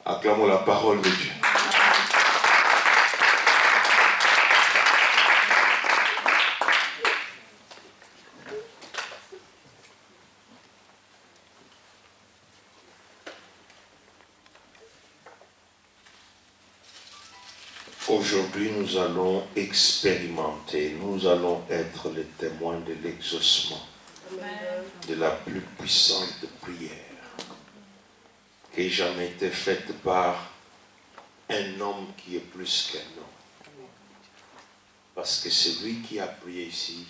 Acclamons la parole de Dieu. Aujourd'hui, nous allons expérimenter, nous allons être les témoins de l'exaucement de la plus puissante prière qui ait jamais été faite par un homme qui est plus qu'un homme. Parce que celui qui a prié ici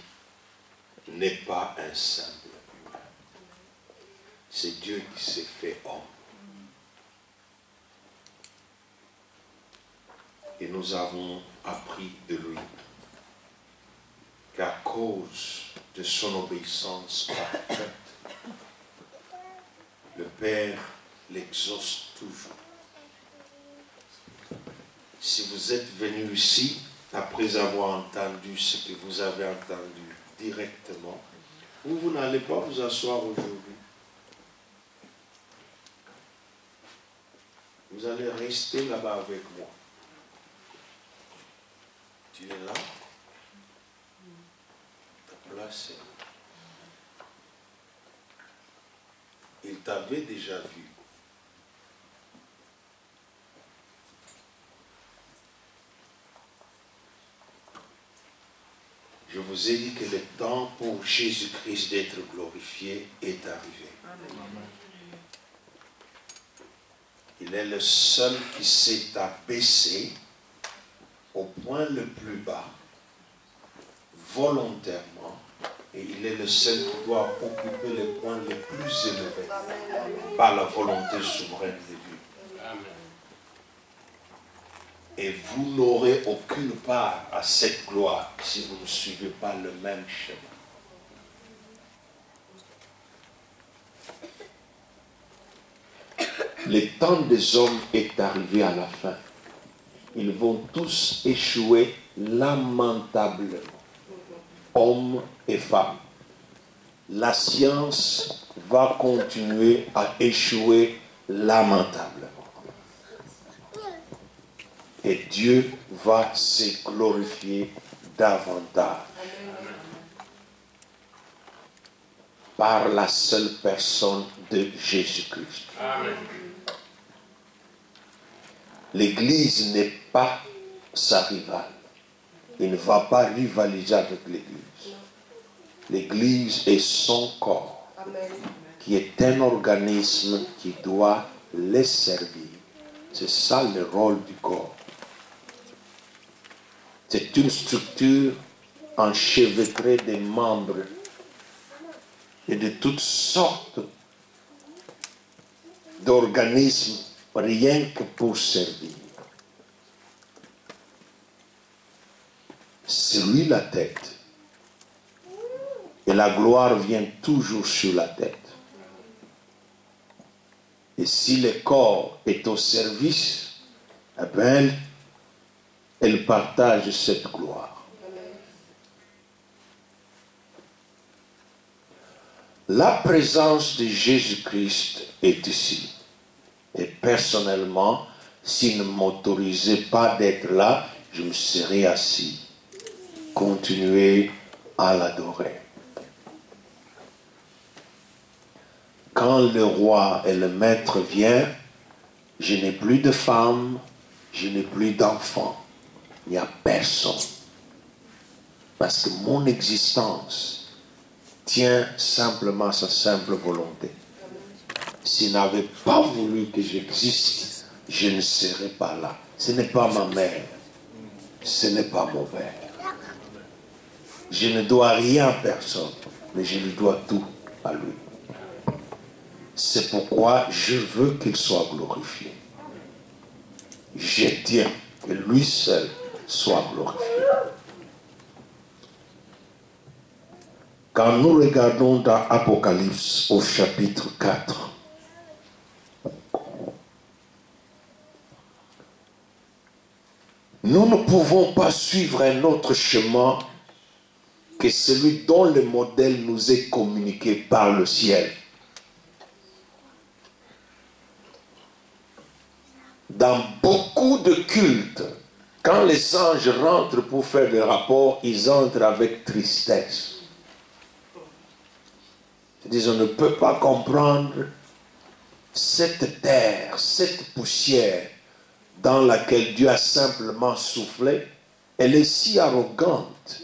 n'est pas un simple humain. C'est Dieu qui s'est fait homme. Et nous avons appris de lui qu'à cause de son obéissance parfaite, le Père l'exauce toujours. Si vous êtes venu ici, après avoir entendu ce que vous avez entendu directement, vous n'allez pas vous asseoir aujourd'hui. Vous allez rester là-bas avec moi. Tu es là, ta place est là. Il t'avait déjà vu. Je vous ai dit que le temps pour Jésus-Christ d'être glorifié est arrivé. Amen. Il est le seul qui s'est abaissé au point le plus bas, volontairement, et il est le seul qui doit occuper les points les plus élevés par la volonté souveraine de Dieu. Amen. Et vous n'aurez aucune part à cette gloire si vous ne suivez pas le même chemin. Le temps des hommes est arrivé à la fin. Ils vont tous échouer lamentablement, hommes et femmes. La science va continuer à échouer lamentablement. Et Dieu va se glorifier davantage par la seule personne de Jésus-Christ. Amen. L'Église n'est pas sa rivale. Il ne va pas rivaliser avec l'Église. L'Église est son corps, qui est un organisme qui doit les servir. C'est ça le rôle du corps. C'est une structure enchevêtrée de membres et de toutes sortes d'organismes, rien que pour servir. C'est lui la tête. Et la gloire vient toujours sur la tête. Et si le corps est au service, eh bien, elle partage cette gloire. La présence de Jésus-Christ est ici. Et personnellement, s'il ne m'autorisait pas d'être là, je me serais assis. Continuer à l'adorer. Quand le roi et le maître viennent, je n'ai plus de femme, je n'ai plus d'enfant. Il n'y a personne. Parce que mon existence tient simplement à sa simple volonté. S'il n'avait pas voulu que j'existe, je ne serais pas là. Ce n'est pas ma mère. Ce n'est pas mon père. Je ne dois rien à personne, mais je lui dois tout à lui. C'est pourquoi je veux qu'il soit glorifié. Je tiens que lui seul soit glorifié. Quand nous regardons dans Apocalypse au chapitre 4, nous ne pouvons pas suivre un autre chemin que celui dont le modèle nous est communiqué par le ciel. Dans beaucoup de cultes, quand les anges rentrent pour faire des rapports, ils entrent avec tristesse. Ils disent, on ne peut pas comprendre cette terre, cette poussière dans laquelle Dieu a simplement soufflé. Elle est si arrogante,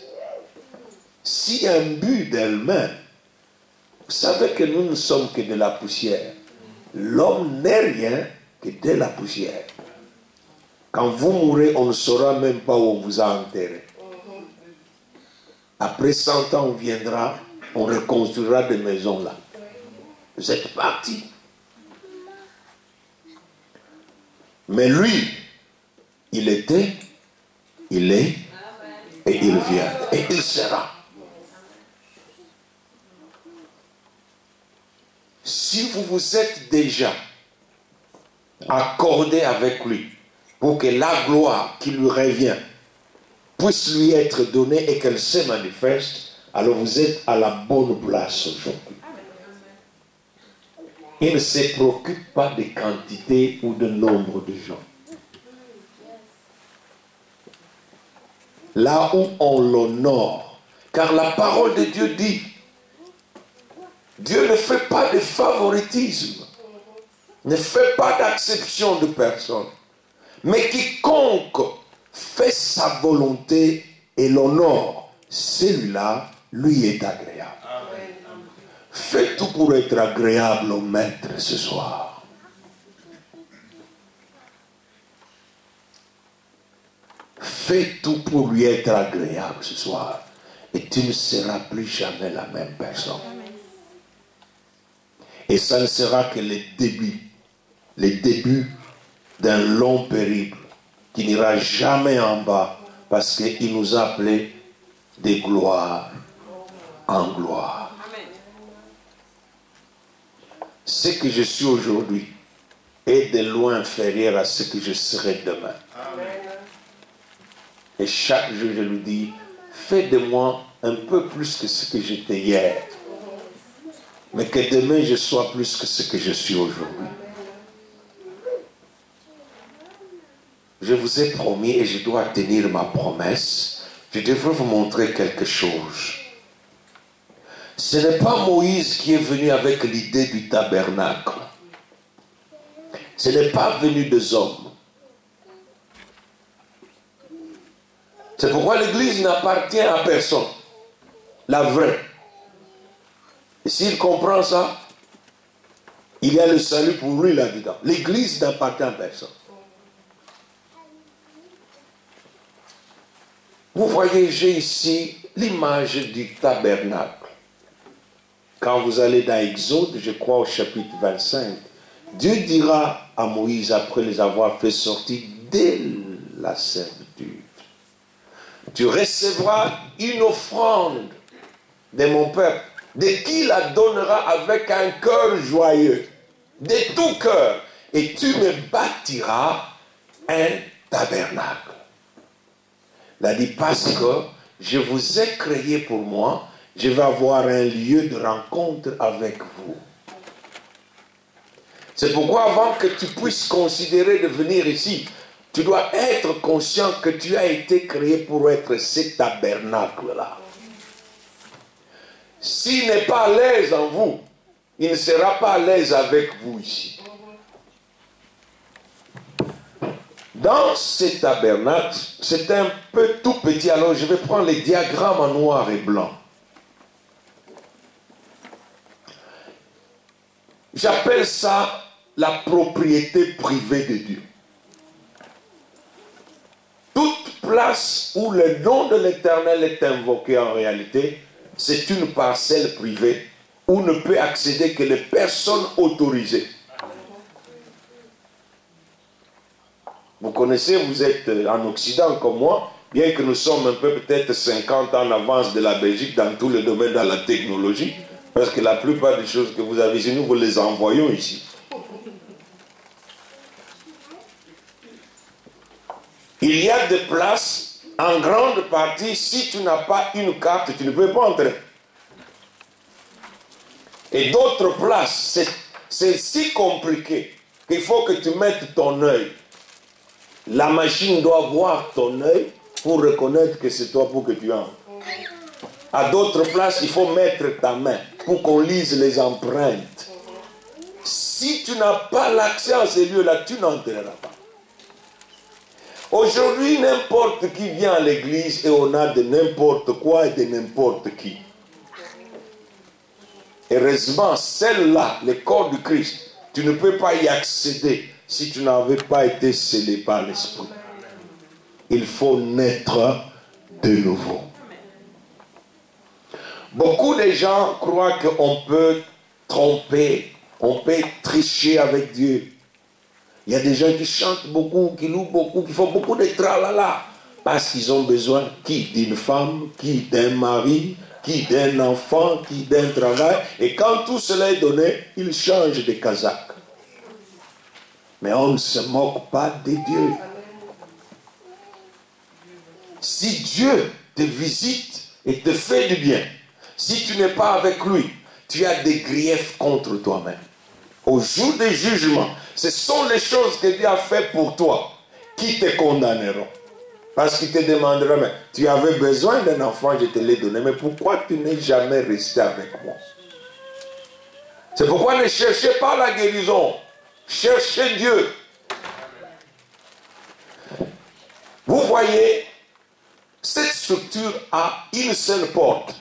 si imbue d'elle-même. Vous savez que nous ne sommes que de la poussière. L'homme n'est rien que de la poussière. Quand vous mourrez, on ne saura même pas où on vous a enterré. Après 100 ans, on viendra, on reconstruira des maisons là. Vous êtes partis. Mais lui, il était, il est, et il vient, et il sera. Si vous vous êtes déjà accordé avec lui, pour que la gloire qui lui revient puisse lui être donnée et qu'elle se manifeste, alors vous êtes à la bonne place aujourd'hui. Il ne se préoccupe pas de quantité ou de nombre de gens. Là où on l'honore, car la parole de Dieu dit, Dieu ne fait pas de favoritisme, ne fait pas d'acception de personne. Mais quiconque fait sa volonté et l'honore, celui-là, lui est agréable. Amen. Fais tout pour être agréable au Maître ce soir. Fais tout pour lui être agréable ce soir. Et tu ne seras plus jamais la même personne. Et ça ne sera que les débuts d'un long périple qui n'ira jamais en bas parce qu'il nous a appelés de gloire en gloire. Amen. Ce que je suis aujourd'hui est de loin inférieur à ce que je serai demain. Amen. Et chaque jour je lui dis, fais de moi un peu plus que ce que j'étais hier, mais que demain je sois plus que ce que je suis aujourd'hui. Je vous ai promis et je dois tenir ma promesse. Je devrais vous montrer quelque chose. Ce n'est pas Moïse qui est venu avec l'idée du tabernacle. Ce n'est pas venu des hommes. C'est pourquoi l'Église n'appartient à personne. La vraie. Et s'il comprend ça, il y a le salut pour lui là-dedans. L'Église n'appartient à personne. Vous voyez, j'ai ici l'image du tabernacle. Quand vous allez dans Exode, je crois au chapitre 25, Dieu dira à Moïse, après les avoir fait sortir de la servitude, tu recevras une offrande de mon peuple, de qui la donnera avec un cœur joyeux, de tout cœur, et tu me bâtiras un tabernacle. Il a dit, parce que je vous ai créé pour moi, je vais avoir un lieu de rencontre avec vous. C'est pourquoi avant que tu puisses considérer de venir ici, tu dois être conscient que tu as été créé pour être ce tabernacle-là. S'il n'est pas à l'aise en vous, il ne sera pas à l'aise avec vous ici. Dans ce tabernacle, c'est un peu tout petit. Alors je vais prendre les diagrammes en noir et blanc. J'appelle ça la propriété privée de Dieu. Toute place où le nom de l'Éternel est invoqué en réalité, c'est une parcelle privée où ne peut accéder que les personnes autorisées. Vous connaissez, vous êtes en Occident comme moi, bien que nous sommes un peu peut-être 50 ans en avance de la Belgique dans tous les domaines de la technologie, parce que la plupart des choses que vous avez ici, nous vous les envoyons ici. Il y a des places, en grande partie, si tu n'as pas une carte, tu ne peux pas entrer. Et d'autres places, c'est si compliqué qu'il faut que tu mettes ton œil. La machine doit voir ton œil pour reconnaître que c'est toi pour que tu entres. À d'autres places, il faut mettre ta main pour qu'on lise les empreintes. Si tu n'as pas l'accès à ces lieux-là, tu n'entreras pas. Aujourd'hui, n'importe qui vient à l'église et on a de n'importe quoi et de n'importe qui. Heureusement, celle-là, le corps du Christ, tu ne peux pas y accéder si tu n'avais pas été scellé par l'Esprit. Il faut naître de nouveau. Beaucoup de gens croient qu'on peut tromper, on peut tricher avec Dieu. Il y a des gens qui chantent beaucoup, qui louent beaucoup, qui font beaucoup de tralala. Parce qu'ils ont besoin, qui d'une femme, qui d'un mari, qui d'un enfant, qui d'un travail. Et quand tout cela est donné, ils changent de casaque. Mais on ne se moque pas de Dieu. Si Dieu te visite et te fait du bien, si tu n'es pas avec lui, tu as des griefs contre toi-même. Au jour du jugement, ce sont les choses que Dieu a fait pour toi qui te condamneront. Parce qu'il te demandera, mais tu avais besoin d'un enfant, je te l'ai donné, mais pourquoi tu n'es jamais resté avec moi? C'est pourquoi ne cherchez pas la guérison, cherchez Dieu. Vous voyez, cette structure a une seule porte.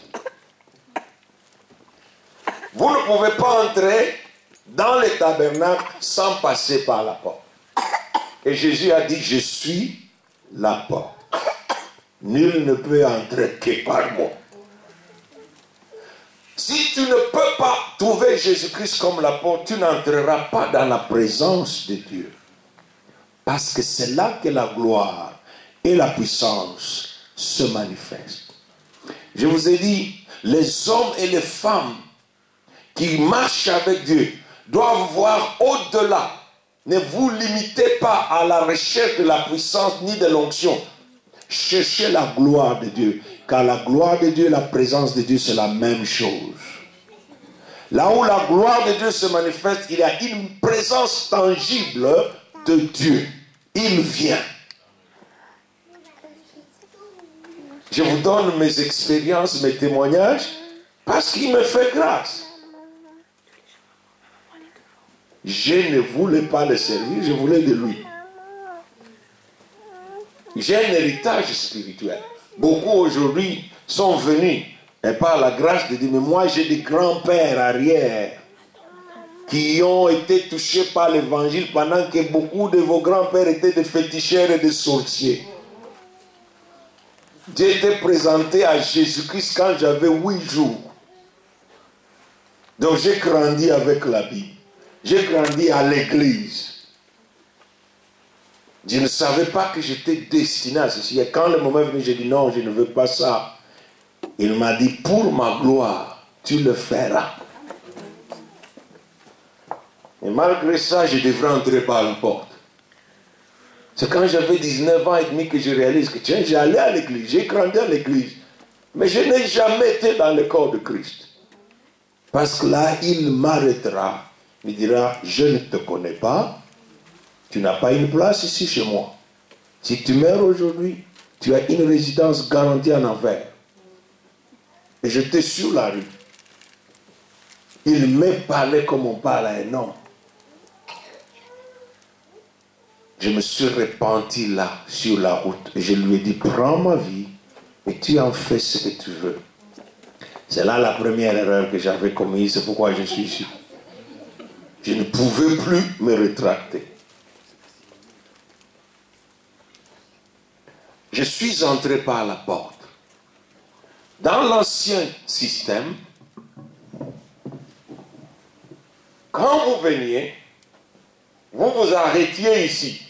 Vous ne pouvez pas entrer dans le tabernacle sans passer par la porte. Et Jésus a dit, je suis la porte. Nul ne peut entrer que par moi. Si tu ne peux pas trouver Jésus-Christ comme la porte, tu n'entreras pas dans la présence de Dieu. Parce que c'est là que la gloire et la puissance se manifestent. Je vous ai dit, les hommes et les femmes qui marchent avec Dieu doivent voir au-delà. Ne vous limitez pas à la recherche de la puissance ni de l'onction. Cherchez la gloire de Dieu. Car la gloire de Dieu et la présence de Dieu, c'est la même chose. Là où la gloire de Dieu se manifeste, il y a une présence tangible de Dieu. Il vient. Je vous donne mes expériences, mes témoignages, parce qu'il me fait grâce. Je ne voulais pas le servir, je voulais de lui. J'ai un héritage spirituel. Beaucoup aujourd'hui sont venus, et par la grâce de Dieu, mais moi j'ai des grands-pères arrière qui ont été touchés par l'évangile pendant que beaucoup de vos grands-pères étaient des féticheurs et des sorciers. J'ai été présenté à Jésus-Christ quand j'avais 8 jours. Donc j'ai grandi avec la Bible. J'ai grandi à l'église. Je ne savais pas que j'étais destiné à ceci. Et quand le moment est venu, j'ai dit non, je ne veux pas ça. Il m'a dit, pour ma gloire, tu le feras. Et malgré ça, je devrais entrer par la porte. C'est quand j'avais 19 ans et demi que je réalise que tiens, j'allais à l'église, j'ai grandi à l'église. Mais je n'ai jamais été dans le corps de Christ. Parce que là, il m'arrêtera. Il dira, je ne te connais pas. Tu n'as pas une place ici chez moi. Si tu meurs aujourd'hui, tu as une résidence garantie en enfer. Et j'étais sur la rue. Il me parlait comme on parle à un homme. Je me suis repenti là, sur la route. Et je lui ai dit, prends ma vie et tu en fais ce que tu veux. C'est là la première erreur que j'avais commise. C'est pourquoi je suis ici. Je ne pouvais plus me rétracter. Je suis entré par la porte. Dans l'ancien système, quand vous veniez, vous vous arrêtiez ici,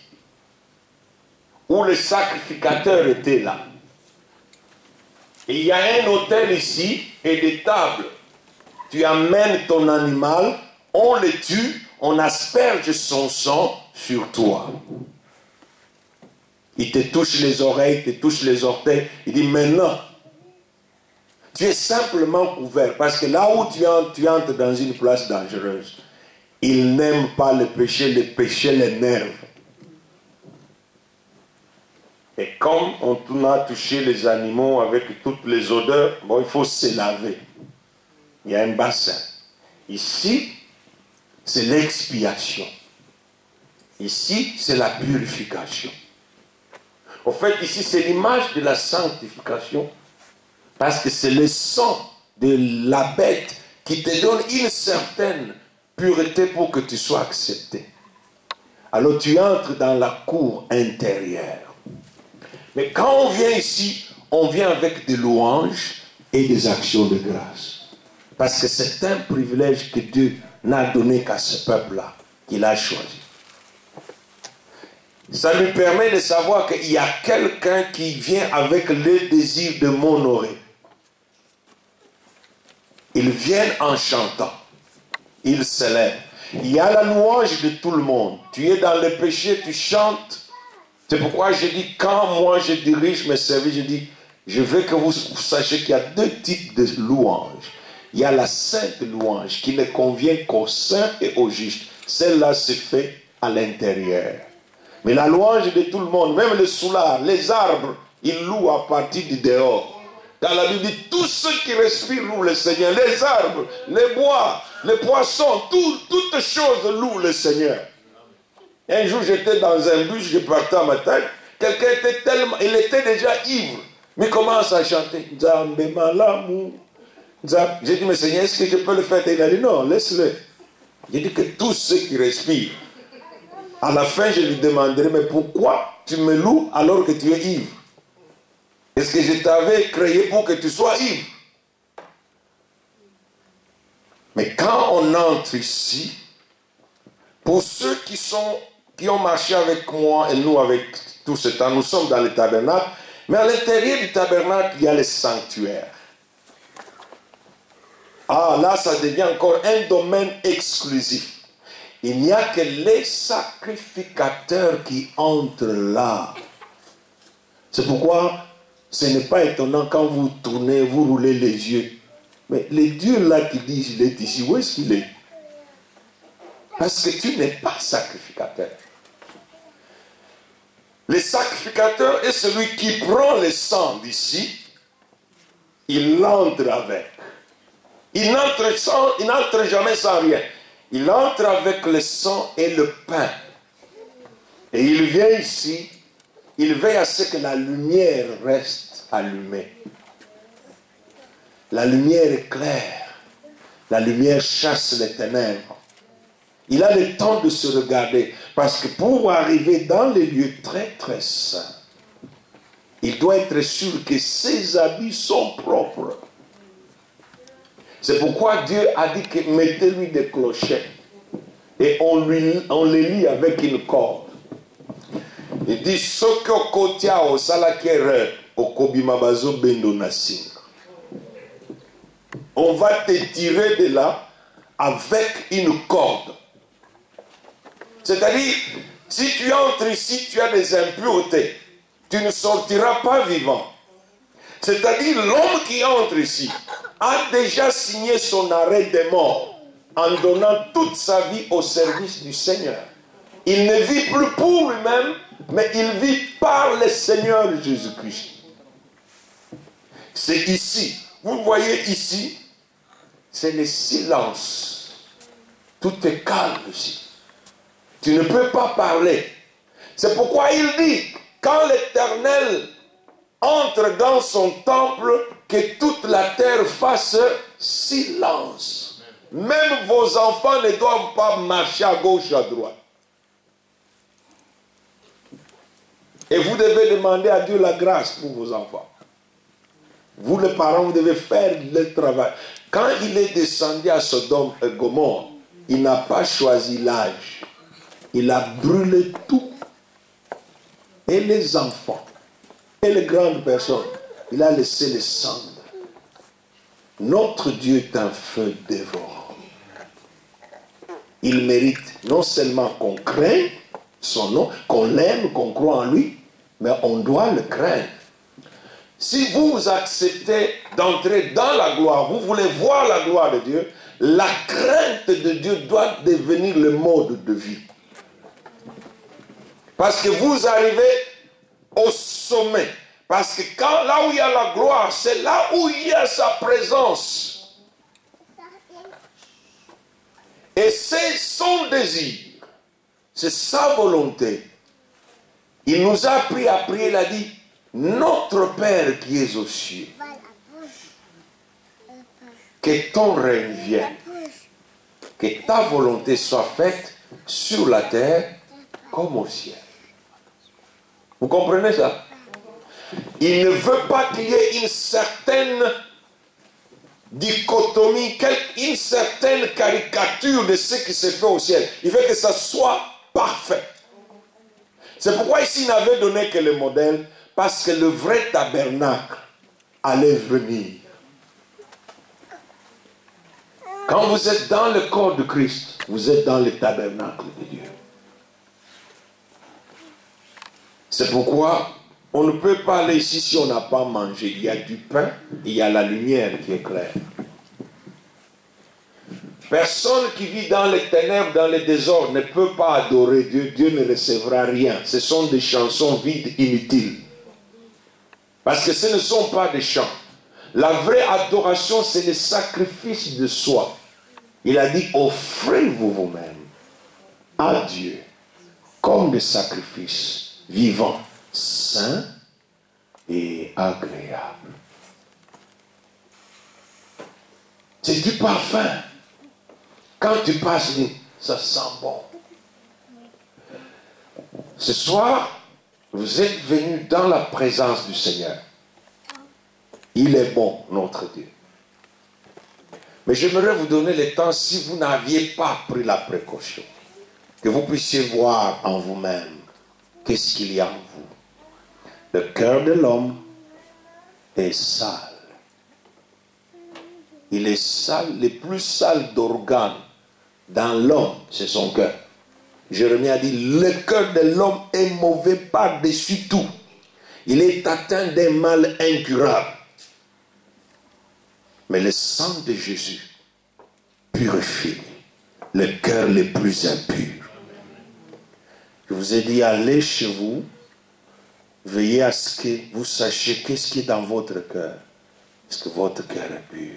où le sacrificateur était là. Et il y a un autel ici et des tables. Tu amènes ton animal, on le tue, on asperge son sang sur toi. Il te touche les oreilles, il te touche les orteils. Il dit maintenant, tu es simplement couvert. Parce que là où tu entres dans une place dangereuse. Il n'aime pas le péché l'énerve. Et comme on a touché les animaux avec toutes les odeurs, bon, il faut se laver. Il y a un bassin. Ici, c'est l'expiation. Ici, c'est la purification. En fait, ici, c'est l'image de la sanctification. Parce que c'est le sang de la bête qui te donne une certaine pureté pour que tu sois accepté. Alors tu entres dans la cour intérieure. Mais quand on vient ici, on vient avec des louanges et des actions de grâce. Parce que c'est un privilège que Dieu n'a donné qu'à ce peuple-là, qu'il a choisi. Ça lui permet de savoir qu'il y a quelqu'un qui vient avec le désir de m'honorer. Ils viennent en chantant. Ils célèbrent. Il y a la louange de tout le monde. Tu es dans le péché, tu chantes. C'est pourquoi je dis, quand moi je dirige mes services, je dis, je veux que vous sachiez qu'il y a deux types de louanges. Il y a la sainte louange qui ne convient qu'aux saints et aux justes. Celle-là se fait à l'intérieur. Mais la louange de tout le monde, même les soulards, les arbres, ils louent à partir du dehors. Dans la Bible dit, tous ceux qui respirent louent le Seigneur. Les arbres, les bois, les poissons, toutes choses louent le Seigneur. Un jour, j'étais dans un bus, je partais à matin. Quelqu'un était tellement, il était déjà ivre. Mais il commence à chanter. J'ai dit, mais Seigneur, est-ce que je peux le faire? Il a dit, non, laisse-le. J'ai dit que tous ceux qui respirent. À la fin, je lui demanderai, mais pourquoi tu me loues alors que tu es ivre? Est-ce que je t'avais créé pour que tu sois ivre? Mais quand on entre ici, pour ceux qui ont marché avec moi et nous avec tout ce temps, nous sommes dans le tabernacle, mais à l'intérieur du tabernacle, il y a le sanctuaire. Ah, là, ça devient encore un domaine exclusif. Il n'y a que les sacrificateurs qui entrent là. C'est pourquoi ce n'est pas étonnant quand vous tournez, vous roulez les yeux. Mais le Dieu là qui dit il est ici, où est-ce qu'il est? Parce que tu n'es pas sacrificateur. Le sacrificateur est celui qui prend le sang d'ici, il entre avec. Il n'entre jamais sans rien. Il entre avec le sang et le pain. Et il vient ici, il veille à ce que la lumière reste allumée. La lumière est claire. La lumière chasse les ténèbres. Il a le temps de se regarder. Parce que pour arriver dans les lieux très très saints, il doit être sûr que ses habits sont propres. C'est pourquoi Dieu a dit que mettez-lui des clochettes. Et on les lie avec une corde. Il dit, Soko kotia o salakere o kobimabazo bendo nasinga. On va te tirer de là avec une corde. C'est-à-dire, si tu entres ici, tu as des impuretés. Tu ne sortiras pas vivant. C'est-à-dire, l'homme qui entre ici a déjà signé son arrêt de mort en donnant toute sa vie au service du Seigneur. Il ne vit plus pour lui-même, mais il vit par le Seigneur Jésus-Christ. C'est ici. Vous voyez ici, c'est le silence. Tout est calme ici. Tu ne peux pas parler. C'est pourquoi il dit, quand l'Éternel entre dans son temple, que toute la terre fasse silence. Même vos enfants ne doivent pas marcher à gauche, à droite. Et vous devez demander à Dieu la grâce pour vos enfants. Vous, les parents, vous devez faire le travail. Quand il est descendu à Sodome et Gomorrhe, il n'a pas choisi l'âge. Il a brûlé tout. Et les enfants, et les grandes personnes, il a laissé les cendres. Notre Dieu est un feu dévorant. Il mérite non seulement qu'on craigne son nom, qu'on l'aime, qu'on croit en lui, mais on doit le craindre. Si vous acceptez d'entrer dans la gloire, vous voulez voir la gloire de Dieu, la crainte de Dieu doit devenir le mode de vie. Parce que vous arrivez au sommet. Parce que quand, là où il y a la gloire, c'est là où il y a sa présence. Et c'est son désir. C'est sa volonté. Il nous a appris à prier, il a dit, notre Père qui es aux cieux, que ton règne vienne, que ta volonté soit faite sur la terre comme au ciel. Vous comprenez ça? Il ne veut pas qu'il y ait une certaine dichotomie, une certaine caricature de ce qui se fait au ciel. Il veut que ça soit parfait. C'est pourquoi ici il n'avait donné que le modèle, parce que le vrai tabernacle allait venir. Quand vous êtes dans le corps de Christ, vous êtes dans le tabernacle de Dieu. C'est pourquoi on ne peut pas aller ici si on n'a pas mangé. Il y a du pain et il y a la lumière qui éclaire. Personne qui vit dans les ténèbres, dans le désordre, ne peut pas adorer Dieu. Dieu ne recevra rien. Ce sont des chansons vides, inutiles. Parce que ce ne sont pas des chants. La vraie adoration, c'est le sacrifice de soi. Il a dit, offrez-vous vous-même à Dieu comme des sacrifices vivants, saints et agréables. C'est du parfum. Quand tu passes, ça sent bon. Ce soir, vous êtes venus dans la présence du Seigneur. Il est bon, notre Dieu. Mais j'aimerais vous donner le temps, si vous n'aviez pas pris la précaution, que vous puissiez voir en vous-même qu'est-ce qu'il y a en vous. Le cœur de l'homme est sale. Il est sale, le plus sale d'organes dans l'homme, c'est son cœur. Jérémie a dit, le cœur de l'homme est mauvais par-dessus tout. Il est atteint d'un mal incurable. Mais le sang de Jésus purifie le cœur le plus impur. Je vous ai dit, allez chez vous, veillez à ce que vous sachiez qu'est-ce qui est dans votre cœur. Est-ce que votre cœur est pur?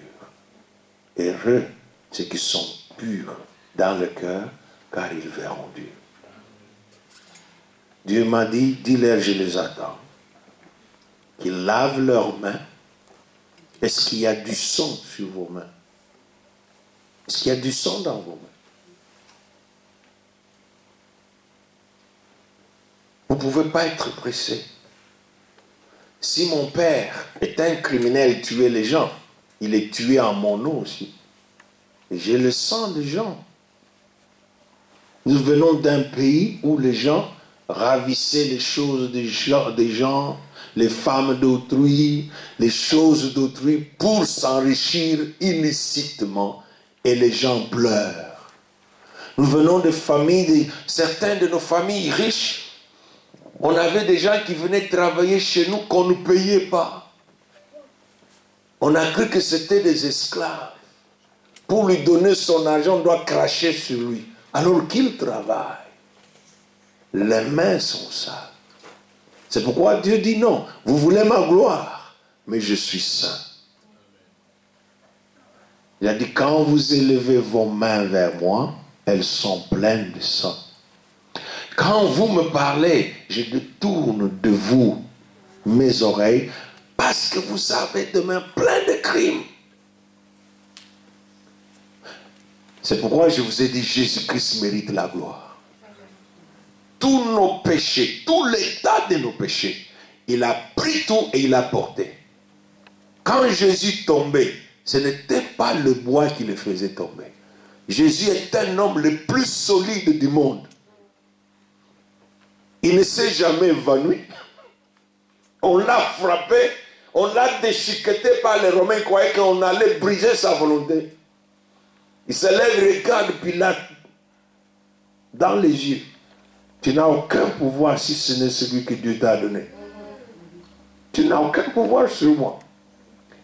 Heureux ceux qui sont purs dans le cœur, car ils verront Dieu. Dieu m'a dit, dis-leur, je les attends, qu'ils lavent leurs mains. Est-ce qu'il y a du sang sur vos mains? Est-ce qu'il y a du sang dans vos mains? Vous ne pouvez pas être pressé. Si mon père est un criminel, tuer les gens, il est tué en mon nom aussi. Et j'ai le sang des gens. Nous venons d'un pays où les gens ravissaient les choses des gens, les femmes d'autrui, les choses d'autrui pour s'enrichir illicitement. Et les gens pleurent. Nous venons de familles, certains de nos familles riches, on avait des gens qui venaient travailler chez nous qu'on ne payait pas. On a cru que c'était des esclaves. Pour lui donner son argent, on doit cracher sur lui. Alors qu'il travaille. Les mains sont sales. C'est pourquoi Dieu dit non. Vous voulez ma gloire, mais je suis saint. Il a dit, quand vous élevez vos mains vers moi, elles sont pleines de sang. Quand vous me parlez, je détourne de vous mes oreilles parce que vous avez des mains pleines de crimes. C'est pourquoi je vous ai dit, Jésus-Christ mérite la gloire. Tous nos péchés, tout l'état de nos péchés, il a pris tout et il a porté. Quand Jésus tombait, ce n'était pas le bois qui le faisait tomber. Jésus est un homme le plus solide du monde. Il ne s'est jamais évanoui. On l'a frappé, on l'a déchiqueté par les Romains, qui croyaient qu'on allait briser sa volonté. Il se lève, regarde Pilate dans les yeux. Tu n'as aucun pouvoir si ce n'est celui que Dieu t'a donné. Tu n'as aucun pouvoir sur moi.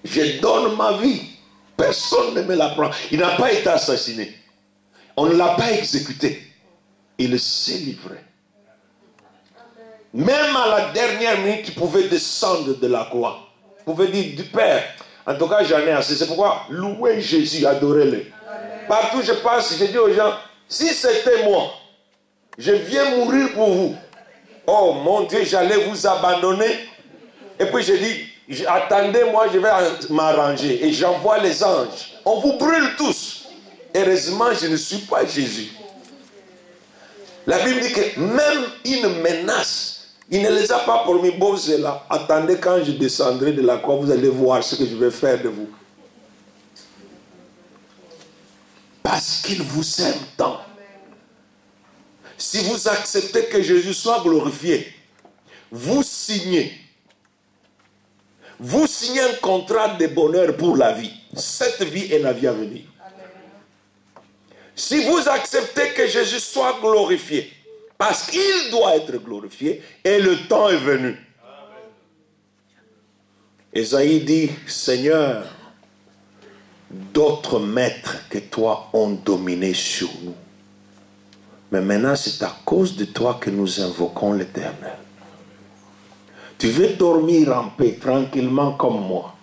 Je donne ma vie. Personne ne me la prend. Il n'a pas été assassiné. On ne l'a pas exécuté. Il s'est livré. Même à la dernière minute, tu pouvais descendre de la croix. Tu pouvais dire, du Père, en tout cas j'en ai assez. C'est pourquoi louez Jésus, adorez-le. Partout où je passe, je dis aux gens, si c'était moi, je viens mourir pour vous. Oh mon Dieu, j'allais vous abandonner. Et puis je dis, attendez-moi, je vais m'arranger. Et j'envoie les anges. On vous brûle tous. Heureusement, je ne suis pas Jésus. La Bible dit que même une menace, il ne les a pas promis. Bon, c'est là. Attendez, quand je descendrai de la croix, vous allez voir ce que je vais faire de vous. Parce qu'il vous aime tant. Si vous acceptez que Jésus soit glorifié, vous signez un contrat de bonheur pour la vie. Cette vie est la vie à venir. Si vous acceptez que Jésus soit glorifié, parce qu'il doit être glorifié, et le temps est venu. Ésaïe dit, Seigneur, d'autres maîtres que toi ont dominé sur nous. Mais maintenant, c'est à cause de toi que nous invoquons l'Éternel. Tu veux dormir en paix, tranquillement comme moi.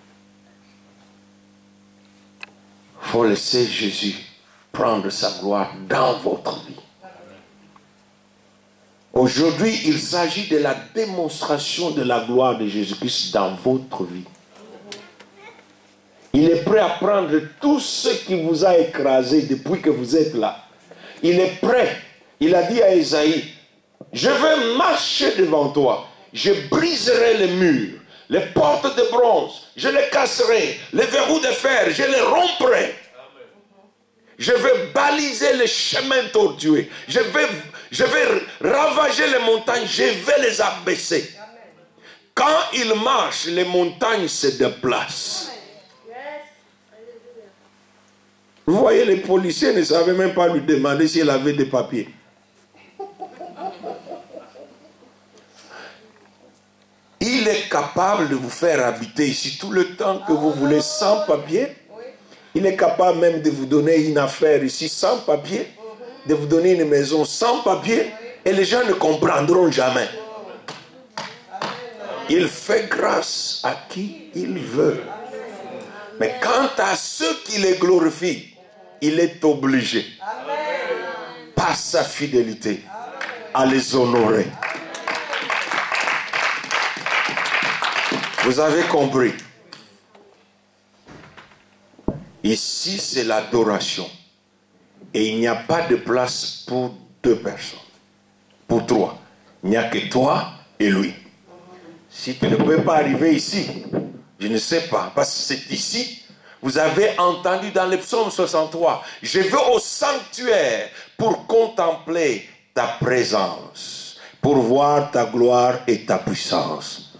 Il faut laisser Jésus prendre sa gloire dans votre vie. Aujourd'hui, il s'agit de la démonstration de la gloire de Jésus-Christ dans votre vie. Il est prêt à prendre tout ce qui vous a écrasé depuis que vous êtes là. Il est prêt. Il a dit à Ésaïe, je vais marcher devant toi. Je briserai les murs, les portes de bronze, je les casserai, les verrous de fer, je les romprai. Je vais baliser les chemins tortueux. Je vais ravager les montagnes, je vais les abaisser. Quand il marche, les montagnes se déplacent. Vous voyez, les policiers ne savaient même pas lui demander s'il avait des papiers. Il est capable de vous faire habiter ici tout le temps que vous voulez sans papier. Il est capable même de vous donner une affaire ici sans papier, de vous donner une maison sans papier, et les gens ne comprendront jamais. Il fait grâce à qui il veut. Mais quant à ceux qui les glorifient, il est obligé, par sa fidélité, à les honorer. Vous avez compris? Ici, c'est l'adoration. Et il n'y a pas de place pour deux personnes. Pour trois. Il n'y a que toi et lui. Si tu ne peux pas arriver ici, je ne sais pas, parce que c'est ici. Vous avez entendu dans le psaume 63, je vais au sanctuaire pour contempler ta présence, pour voir ta gloire et ta puissance.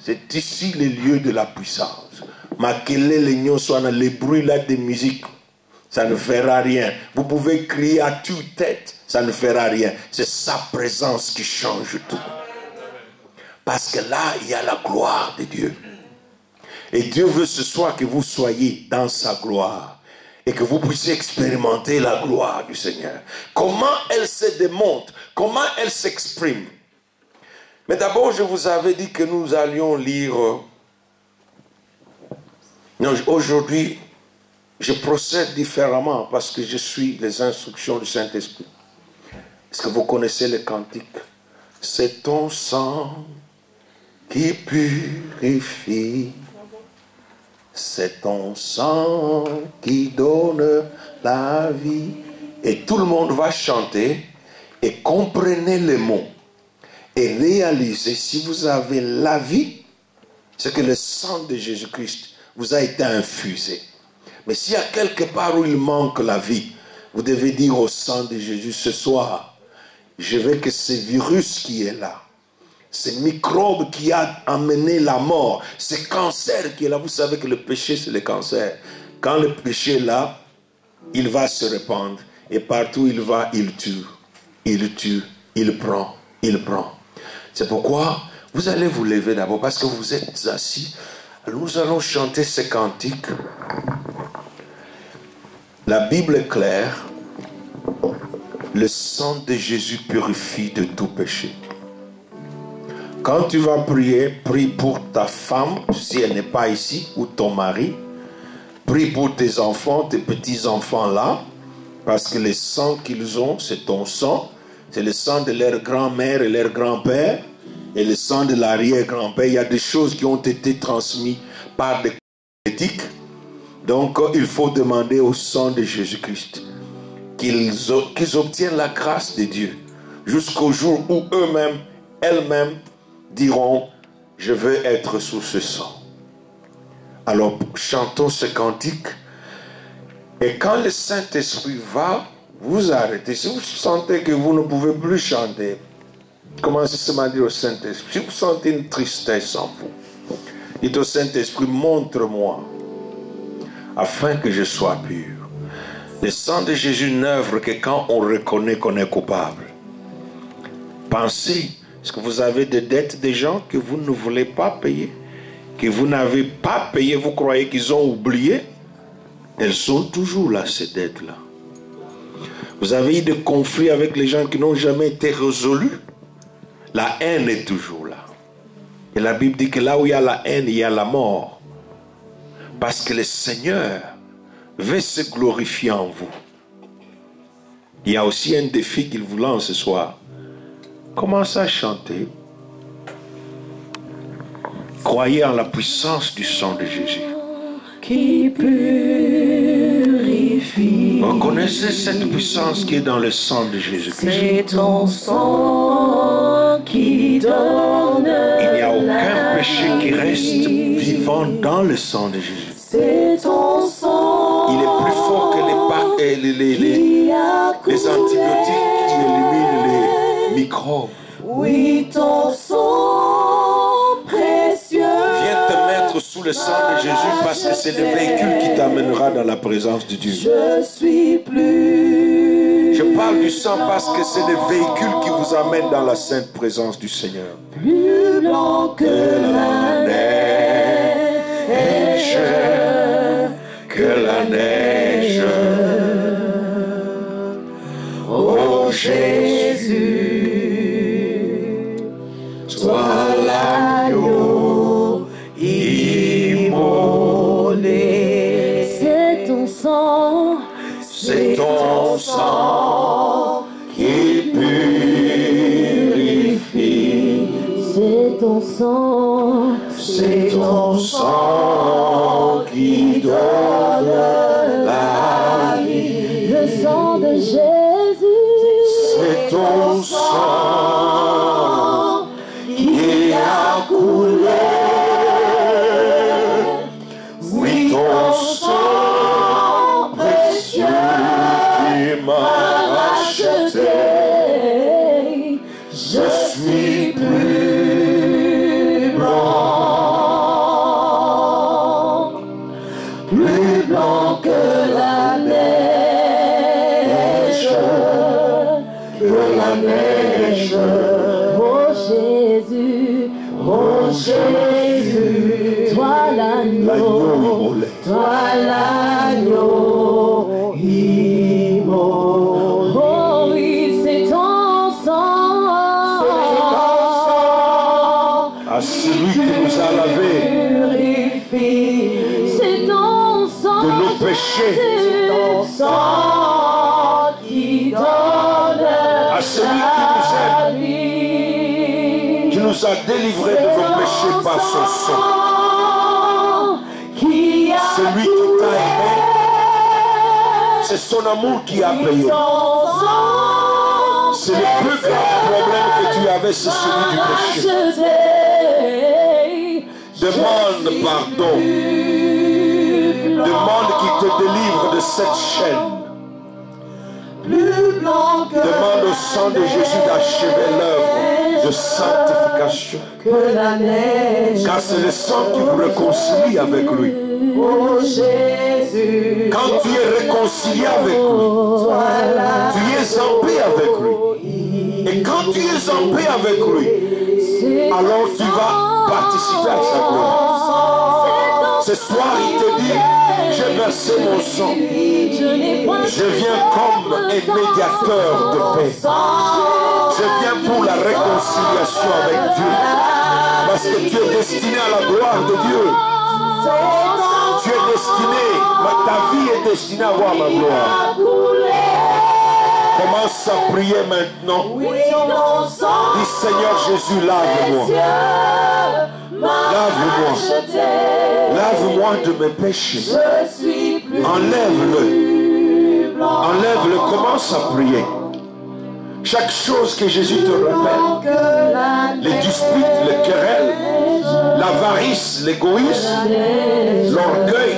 C'est ici le lieu de la puissance. Les bruits là de musique, ça ne fera rien. Vous pouvez crier à tue-tête, ça ne fera rien. C'est sa présence qui change tout. Parce que là, il y a la gloire de Dieu. Et Dieu veut ce soir que vous soyez dans sa gloire. Et que vous puissiez expérimenter la gloire du Seigneur. Comment elle se démontre, comment elle s'exprime. Mais d'abord, je vous avais dit que nous allions lire... Non, aujourd'hui, je procède différemment parce que je suis les instructions du Saint-Esprit. Est-ce que vous connaissez le cantique? C'est ton sang qui purifie. C'est ton sang qui donne la vie. Et tout le monde va chanter et comprenez les mots. Et réalisez, si vous avez la vie, c'est que le sang de Jésus-Christ vous a été infusé. Mais s'il y a quelque part où il manque la vie, vous devez dire au sang de Jésus ce soir, je veux que ce virus qui est là, ce microbe qui a amené la mort, ce cancer qui est là, vous savez que le péché c'est le cancer. Quand le péché est là, il va se répandre. Et partout il va, il tue, il prend. C'est pourquoi vous allez vous lever d'abord parce que vous êtes assis. Nous allons chanter ce cantique. La Bible est claire. Le sang de Jésus purifie de tout péché. Quand tu vas prier, prie pour ta femme, si elle n'est pas ici, ou ton mari. Prie pour tes enfants, tes petits-enfants là, parce que le sang qu'ils ont, c'est ton sang. C'est le sang de leur grand-mère et leur grand-père, et le sang de l'arrière-grand-père. Il y a des choses qui ont été transmises par des éthiques. Donc, il faut demander au sang de Jésus-Christ qu'ils obtiennent la grâce de Dieu jusqu'au jour où eux-mêmes, elles-mêmes diront, je veux être sous ce sang. Alors, chantons ce cantique. Et quand le Saint-Esprit va vous arrêter, si vous sentez que vous ne pouvez plus chanter, commencez seulement à dire au Saint-Esprit. Si vous sentez une tristesse en vous, dites au Saint-Esprit, montre-moi, afin que je sois pur. Le sang de Jésus n'œuvre que quand on reconnaît qu'on est coupable. Pensez, est-ce que vous avez des dettes des gens que vous ne voulez pas payer? Que vous n'avez pas payé, vous croyez qu'ils ont oublié? Elles sont toujours là, ces dettes-là. Vous avez eu des conflits avec les gens qui n'ont jamais été résolus? La haine est toujours là. Et la Bible dit que là où il y a la haine, il y a la mort. Parce que le Seigneur veut se glorifier en vous. Il y a aussi un défi qu'il vous lance ce soir. Commencez à chanter. Croyez en la puissance du sang de Jésus. Qui purifie. Reconnaissez cette puissance qui est dans le sang de Jésus-Christ. C'est ton sang qui donne. Il n'y a aucun péché qui reste vivant dans le sang de Jésus. C'est ton sang. Il est plus fort que les antibiotiques qui éliminent les microbes. Oui, ton sang précieux. Viens te mettre sous le sang de Jésus parce que c'est le véhicule qui t'amènera dans la présence de Dieu. Je suis plus. Je parle du sang parce que c'est le véhicule qui vous amène dans la sainte présence du Seigneur. Plus blanc que la neige. Que la neige. Oh Jésus, toi l'agneau immolé. C'est ton sang, C'est ton sang qui purifie. c'est ton sang, C'est ton sang qui donne la vie. le sang de Jésus. C'est ton sang qui a coulé. Oui, ton sang précieux qui m'a racheté. Je suis plus blanc Que la neige, oh Jésus, toi l'agneau, immolé. Oh oui, c'est ton sang, à celui qui nous a lavés purifie. C'est ton sang, de nos péchés, c'est ton sang qui donne à celui la vie. qui nous a délivrés de nos péchés par son sang. Qui a Celui qui t'a aimé, c'est son amour qui a payé. C'est le plus grand problème que tu avais, c'est celui du péché. Demande pardon. Demande qu'il te délivre de cette chaîne. Demande au sang de Jésus d'achever l'œuvre de sanctification. Car c'est le sang qui vous réconcilie avec lui. Oh Jésus, Quand tu es réconcilié avec lui, tu es en paix avec lui. Et quand tu es en paix avec lui, alors tu vas participer à sa gloire. Ce soir, il te dit, j'ai versé mon sang Je viens comme un médiateur de paix. Je viens pour la réconciliation avec Dieu. Parce que tu es destiné à la gloire de Dieu. Tu es destiné, ta vie est destinée à voir ma gloire. Commence à prier maintenant. Dis Seigneur Jésus, lave-moi. Lave-moi. Lave-moi de mes péchés. Enlève-le. Enlève-le. Commence à prier. Chaque chose que Jésus te rappelle, les disputes, les querelles, l'avarice, l'égoïsme, l'orgueil,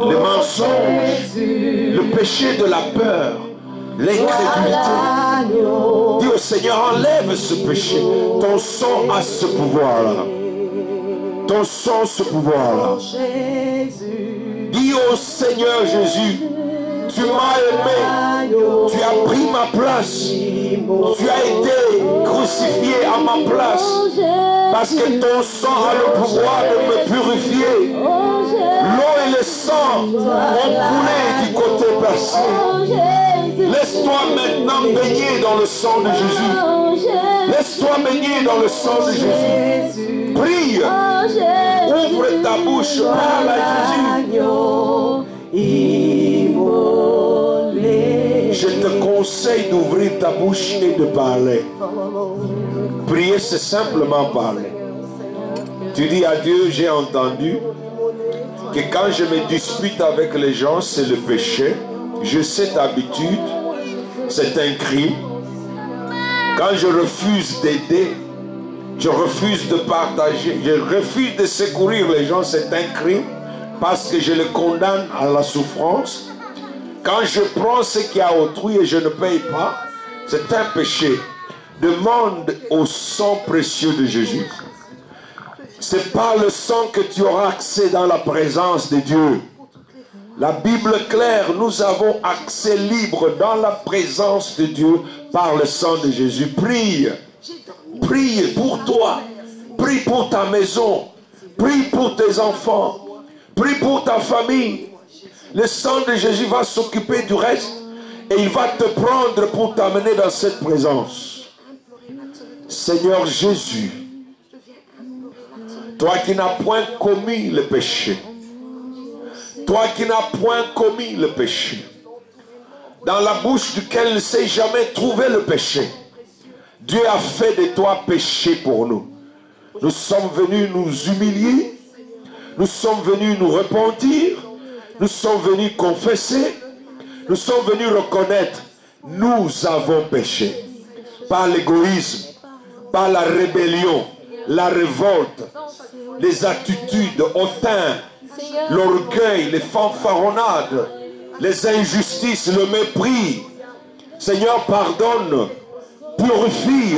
les mensonges, le péché de la peur, l'incrédulité. Dis au Seigneur, enlève ce péché. Ton sang a ce pouvoir-là. Ton sang a ce pouvoir-là. Dis au Seigneur Jésus, tu m'as aimé, tu as pris ma place, tu as été crucifié à ma place, parce que ton sang a le pouvoir de me purifier. L'eau et le sang ont coulé du côté passé. Laisse-toi maintenant baigner dans le sang de Jésus. Laisse-toi baigner dans le sang de Jésus. Prie, ouvre ta bouche, parle à Jésus. Je te conseille d'ouvrir ta bouche et de parler. Prier, c'est simplement parler. Tu dis à Dieu, j'ai entendu que quand je me dispute avec les gens, c'est le péché. J'ai cette habitude, c'est un crime. Quand je refuse d'aider, je refuse de partager, je refuse de secourir les gens, c'est un crime parce que je les condamne à la souffrance. Quand je prends ce qu'il y a à autrui et je ne paye pas, c'est un péché. Demande au sang précieux de Jésus. C'est par le sang que tu auras accès dans la présence de Dieu. La Bible est claire, nous avons accès libre dans la présence de Dieu par le sang de Jésus. Prie. Prie pour toi. Prie pour ta maison. Prie pour tes enfants. Prie pour ta famille. Le sang de Jésus va s'occuper du reste et il va te prendre pour t'amener dans cette présence. Seigneur Jésus, toi qui n'as point commis le péché, toi qui n'as point commis le péché, dans la bouche duquel ne s'est jamais trouvé le péché, Dieu a fait de toi péché pour nous. Nous sommes venus nous humilier, nous sommes venus nous repentir, nous sommes venus confesser, nous sommes venus reconnaître, nous avons péché par l'égoïsme, par la rébellion, la révolte, les attitudes hautaines, l'orgueil, les fanfaronnades, les injustices, le mépris. Seigneur, pardonne, purifie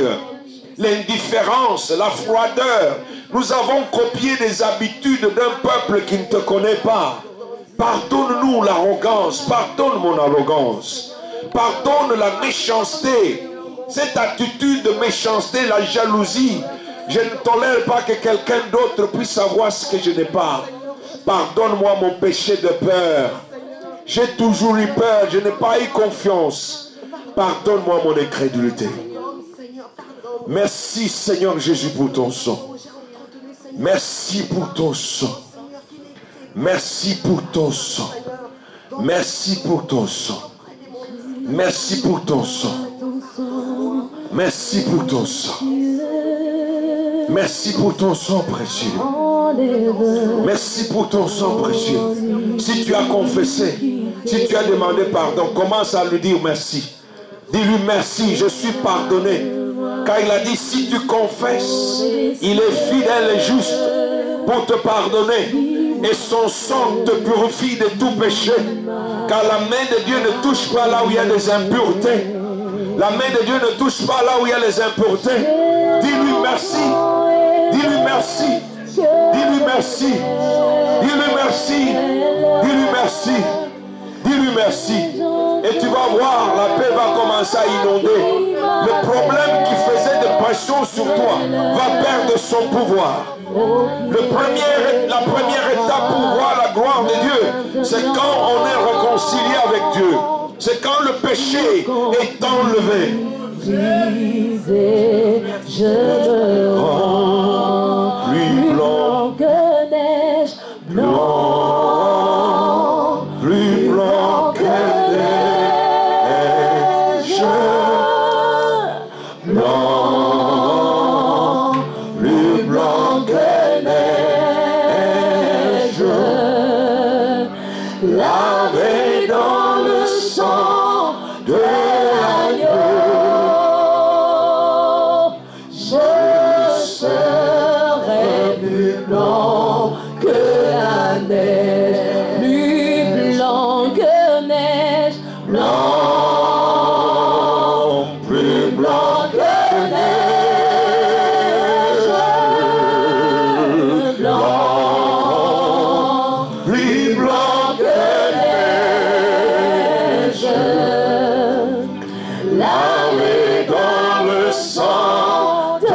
l'indifférence, la froideur. Nous avons copié des habitudes d'un peuple qui ne te connaît pas. Pardonne-nous l'arrogance, pardonne mon arrogance, pardonne la méchanceté, cette attitude de méchanceté, la jalousie. Je ne tolère pas que quelqu'un d'autre puisse savoir ce que je n'ai pas. Pardonne-moi mon péché de peur. J'ai toujours eu peur, je n'ai pas eu confiance. Pardonne-moi mon incrédulité. Merci Seigneur Jésus pour ton sang. Merci pour ton sang. Merci pour ton sang. Merci pour ton sang. Merci pour ton sang. Merci pour ton sang. Merci pour ton sang précieux. Merci pour ton sang précieux. Si tu as confessé, si tu as demandé pardon, commence à lui dire merci. Dis-lui merci, je suis pardonné. Car il a dit, si tu confesses, il est fidèle et juste pour te pardonner. Et son sang te purifie de tout péché. Car la main de Dieu ne touche pas là où il y a des impuretés. La main de Dieu ne touche pas là où il y a les impuretés. Dis-lui merci. Dis-lui merci. Dis-lui merci. Dis-lui merci. Dis-lui merci. Dis-lui merci. Et tu vas voir, la paix va commencer à inonder. Le problème qui faisait de pression sur toi va perdre son pouvoir. La première étape pour voir la gloire de Dieu, c'est quand on est réconcilié avec Dieu. C'est quand le péché est enlevé. Disais, je me rends plus blanc que neige, blanc, Plus blanc que neige, blanc, plus blanc que neige, lavé dans le sang de l'agneau. Je serai plus blanc que la neige, plus blanc que neige, blanc, plus blanc que neige, blanc, plus blanc que neige, lavé dans le sang de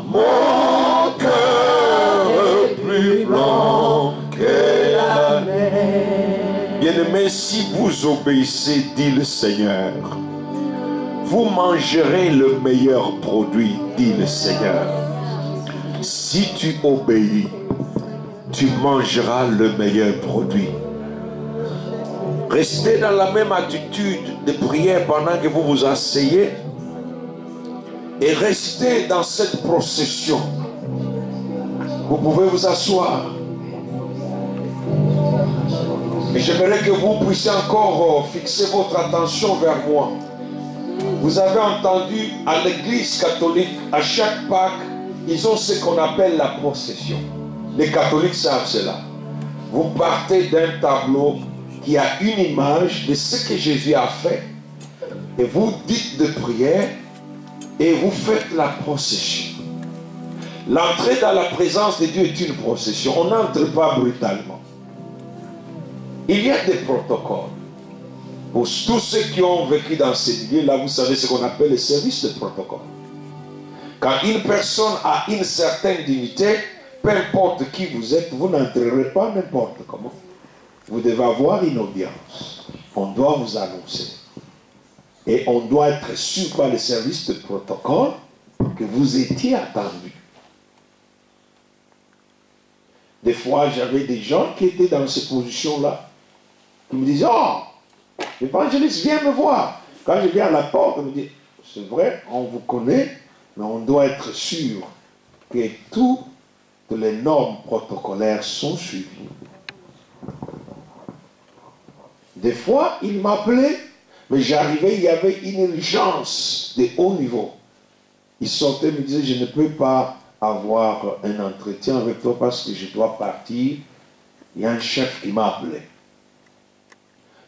mon cœur est plus blanc que la mer. Bien-aimés, si vous obéissez, dit le Seigneur, vous mangerez le meilleur produit, dit le Seigneur. Si tu obéis, tu mangeras le meilleur produit. Restez dans la même attitude de prière pendant que vous vous asseyez et restez dans cette procession. Vous pouvez vous asseoir. Et j'aimerais que vous puissiez encore fixer votre attention vers moi. Vous avez entendu à l'église catholique, à chaque Pâques, ils ont ce qu'on appelle la procession. Les catholiques savent cela. Vous partez d'un tableau qui a une image de ce que Jésus a fait. Et vous dites de prière et vous faites la procession. L'entrée dans la présence de Dieu est une procession. On n'entre pas brutalement. Il y a des protocoles. Pour tous ceux qui ont vécu dans ces milieux-là, vous savez ce qu'on appelle le service de protocole. Quand une personne a une certaine dignité, peu importe qui vous êtes, vous n'entrerez pas n'importe comment. Vous devez avoir une audience. On doit vous annoncer. Et on doit être sûr par le service de protocole que vous étiez attendu. Des fois, j'avais des gens qui étaient dans ces positions-là, qui me disaient, oh, l'évangéliste vient me voir. Quand je viens à la porte, on me dit, c'est vrai, on vous connaît, mais on doit être sûr que toutes les normes protocolaires sont suivies. Des fois, il m'appelait, mais j'arrivais, il y avait une urgence de haut niveau. Il sortait et me disait, je ne peux pas avoir un entretien avec toi parce que je dois partir. Il y a un chef qui m'a appelé.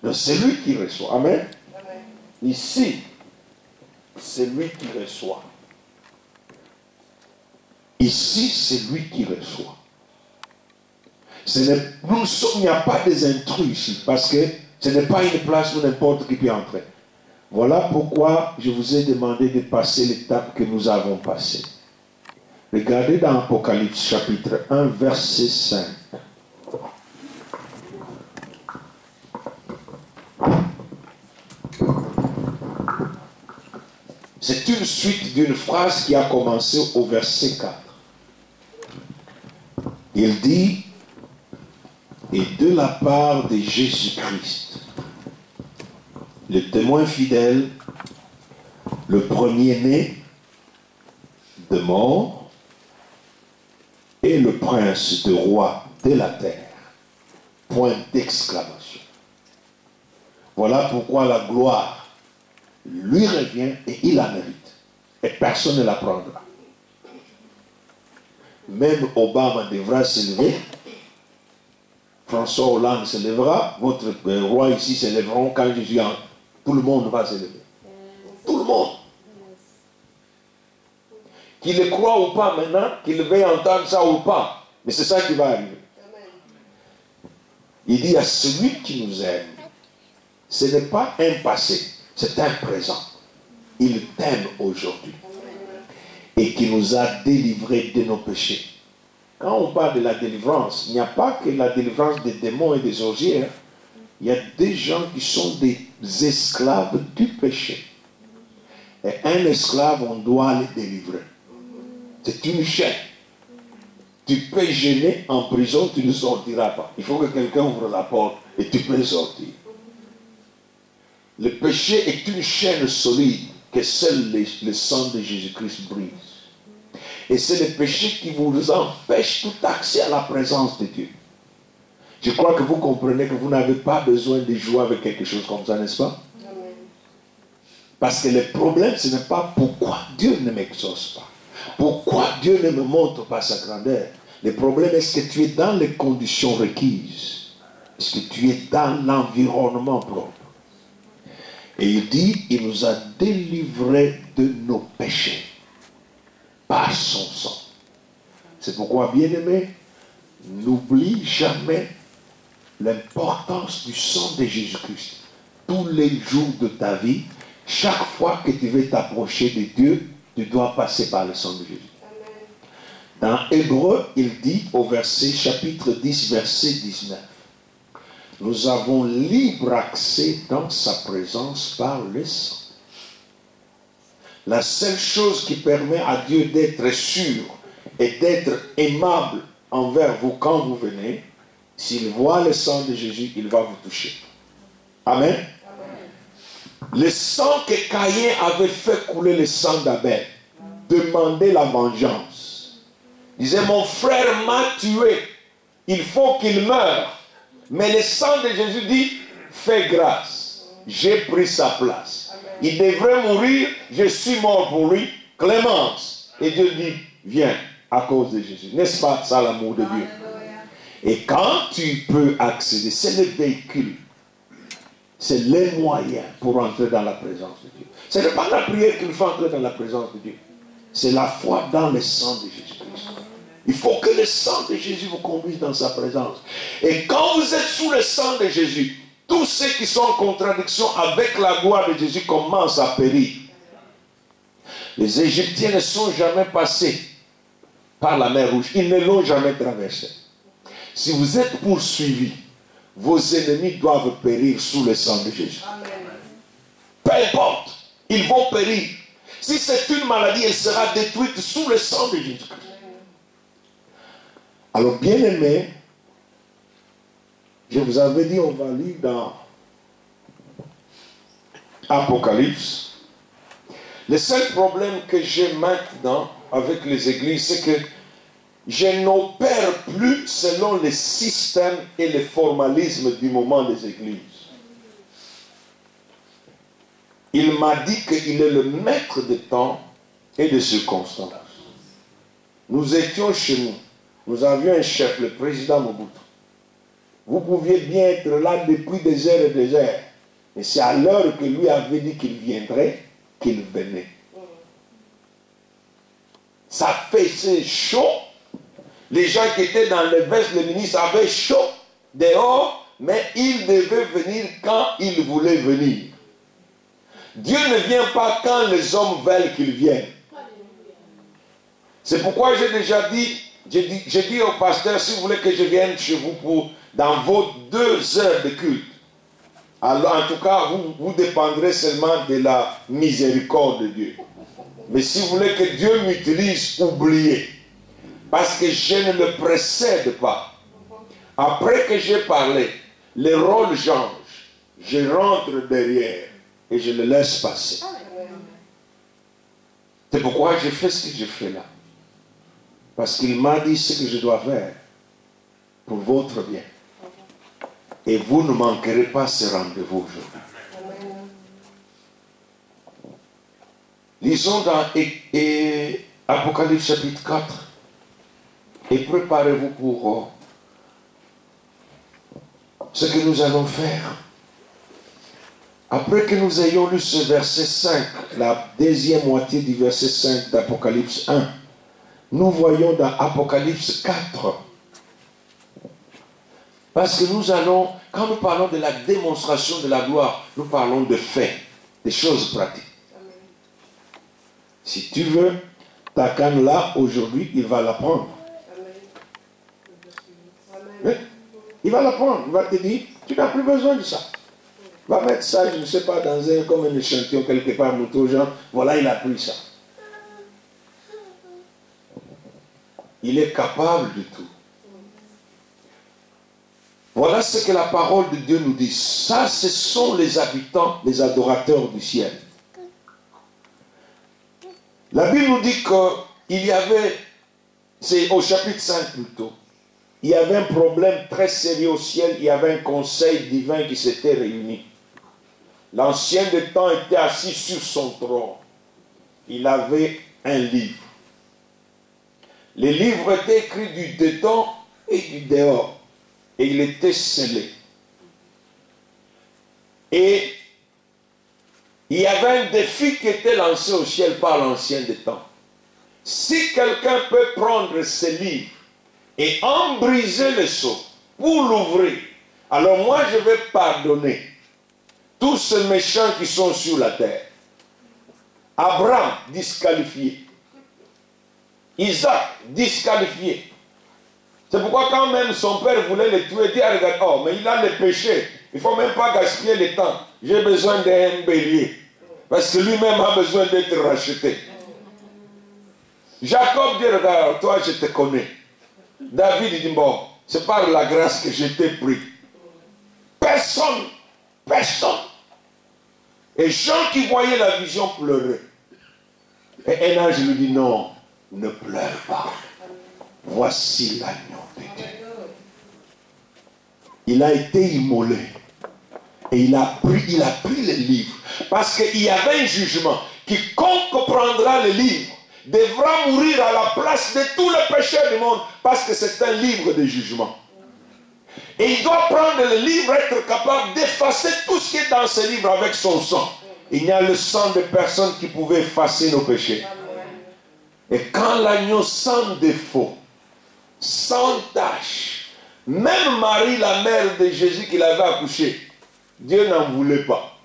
Donc c'est lui qui reçoit. Amen. Amen. Ici, c'est lui qui reçoit. Ici, c'est lui qui reçoit. Il n'y a pas des intrus ici, parce que ce n'est pas une place où n'importe qui peut entrer. Voilà pourquoi je vous ai demandé de passer l'étape que nous avons passée. Regardez dans Apocalypse chapitre 1, verset 5. C'est une suite d'une phrase qui a commencé au verset 4. Il dit, et de la part de Jésus-Christ, le témoin fidèle, le premier-né de mort et le prince de roi de la terre. Point d'exclamation. Voilà pourquoi la gloire lui revient et il la mérite. Et personne ne la prendra. Même Obama devra s'élever. François Hollande se lèvera. Votre roi ici se lèveront quand je suis en... Tout le monde va se lever. Tout le monde. Qu'il le croit ou pas maintenant, qu'il veuille entendre ça ou pas. Mais c'est ça qui va arriver. Il dit à celui qui nous aime, ce n'est pas un passé, c'est un présent. Il t'aime aujourd'hui. Et qui nous a délivrés de nos péchés. Quand on parle de la délivrance, il n'y a pas que la délivrance des démons et des sorciers. Il y a des gens qui sont des esclaves du péché. Et un esclave, on doit le délivrer. C'est une chaîne. Tu peux gêner en prison, tu ne sortiras pas. Il faut que quelqu'un ouvre la porte et tu peux sortir. Le péché est une chaîne solide que seul le sang de Jésus-Christ brise. Et c'est le péché qui vous empêche tout accès à la présence de Dieu. Je crois que vous comprenez que vous n'avez pas besoin de jouer avec quelque chose comme ça, n'est-ce pas? Parce que le problème, ce n'est pas pourquoi Dieu ne m'exauce pas. Pourquoi Dieu ne me montre pas sa grandeur. Le problème, est-ce que tu es dans les conditions requises? Est-ce que tu es dans l'environnement propre? Et il dit, il nous a délivrés de nos péchés par son sang. C'est pourquoi, bien-aimé, n'oublie jamais l'importance du sang de Jésus-Christ. Tous les jours de ta vie, chaque fois que tu veux t'approcher de Dieu, tu dois passer par le sang de Jésus. Dans Hébreux, il dit au chapitre 10, verset 19, nous avons libre accès dans sa présence par le sang. La seule chose qui permet à Dieu d'être sûr et d'être aimable envers vous quand vous venez, s'il voit le sang de Jésus, il va vous toucher. Amen. Le sang que Caïn avait fait couler, le sang d'Abel, demandait la vengeance. Il disait, mon frère m'a tué, il faut qu'il meure. Mais le sang de Jésus dit, fais grâce, j'ai pris sa place. Il devrait mourir, je suis mort pour lui, clémence. Et Dieu dit, viens, à cause de Jésus. N'est-ce pas ça l'amour de Dieu? Et quand tu peux accéder, c'est le véhicule, c'est les moyens pour entrer dans la présence de Dieu. Ce n'est pas la prière qu'il faut entrer dans la présence de Dieu. C'est la foi dans le sang de Jésus-Christ. Il faut que le sang de Jésus vous conduise dans sa présence. Et quand vous êtes sous le sang de Jésus, tous ceux qui sont en contradiction avec la gloire de Jésus commencent à périr. Les Égyptiens ne sont jamais passés par la mer Rouge. Ils ne l'ont jamais traversée. Si vous êtes poursuivis, vos ennemis doivent périr sous le sang de Jésus. Peu importe, ils vont périr. Si c'est une maladie, elle sera détruite sous le sang de Jésus-Christ. Alors, bien-aimés, je vous avais dit, on va lire dans Apocalypse. Le seul problème que j'ai maintenant avec les églises, c'est que je n'opère plus selon les systèmes et les formalismes du moment des églises. Il m'a dit qu'il est le maître de temps et de circonstances. Nous étions chez nous. Nous avions un chef, le président Mobutu. Vous pouviez bien être là depuis des heures et des heures. Mais c'est à l'heure que lui avait dit qu'il viendrait, qu'il venait. Ça faisait chaud. Les gens qui étaient dans les vestes, les ministres avaient chaud dehors, mais il devait venir quand il voulait venir. Dieu ne vient pas quand les hommes veulent qu'il vienne. C'est pourquoi j'ai déjà dit, j'ai dit au pasteur, si vous voulez que je vienne chez vous dans vos 2 heures de culte, alors en tout cas, vous dépendrez seulement de la miséricorde de Dieu. Mais si vous voulez que Dieu m'utilise, oubliez. Parce que je ne le précède pas. Après que j'ai parlé, le rôle change. Je rentre derrière et je le laisse passer. C'est pourquoi je fais ce que je fais là. Parce qu'il m'a dit ce que je dois faire pour votre bien. Et vous ne manquerez pas ce rendez-vous aujourd'hui. Lisons dans Apocalypse chapitre 4. Et préparez-vous pour ce que nous allons faire. Après que nous ayons lu ce verset 5, la deuxième moitié du verset 5 d'Apocalypse 1, nous voyons dans Apocalypse 4. Parce que nous allons, quand nous parlons de la démonstration de la gloire, nous parlons de faits, des choses pratiques. Si tu veux, ta canne là, aujourd'hui, il va la prendre. Il va la prendre, il va te dire, tu n'as plus besoin de ça. Va mettre ça, je ne sais pas, dans un, comme un échantillon quelque part, montrer aux gens, voilà, il a pris ça. Il est capable de tout. Voilà ce que la parole de Dieu nous dit. Ça, ce sont les habitants, les adorateurs du ciel. La Bible nous dit qu'il y avait, c'est au chapitre 5 plutôt, il y avait un problème très sérieux au ciel, il y avait un conseil divin qui s'était réuni. L'ancien des temps était assis sur son trône. Il avait un livre. Les livres étaient écrits du dedans et du dehors. Et il était scellé. Et il y avait un défi qui était lancé au ciel par l'ancien des temps. Si quelqu'un peut prendre ce livre et en briser le sceau pour l'ouvrir, alors moi je vais pardonner tous ces méchants qui sont sur la terre. Abraham, disqualifié. Isaac, disqualifié. C'est pourquoi quand même son père voulait le tuer, il dit, regarde, oh, mais il a le péché. Il ne faut même pas gaspiller le temps. J'ai besoin d'un bélier. Parce que lui-même a besoin d'être racheté. Jacob dit, regarde, toi je te connais. David dit, bon, c'est par la grâce que je t'ai pris. Personne. Et Jean qui voyait la vision pleurait. Et un ange lui dit, non, ne pleure pas. Voici l'agneau de Dieu. Il a été immolé. Et il a pris le livre. Parce qu'il y avait un jugement. Quiconque prendra le livre devra mourir à la place de tous les péchés du monde. Parce que c'est un livre de jugement. Et il doit prendre le livre, être capable d'effacer tout ce qui est dans ce livre avec son sang. Il y a le sang de personnes qui pouvaient effacer nos péchés. Et quand l'agneau sans défaut, sans tâche, même Marie, la mère de Jésus qui l'avait accouché, Dieu n'en voulait pas.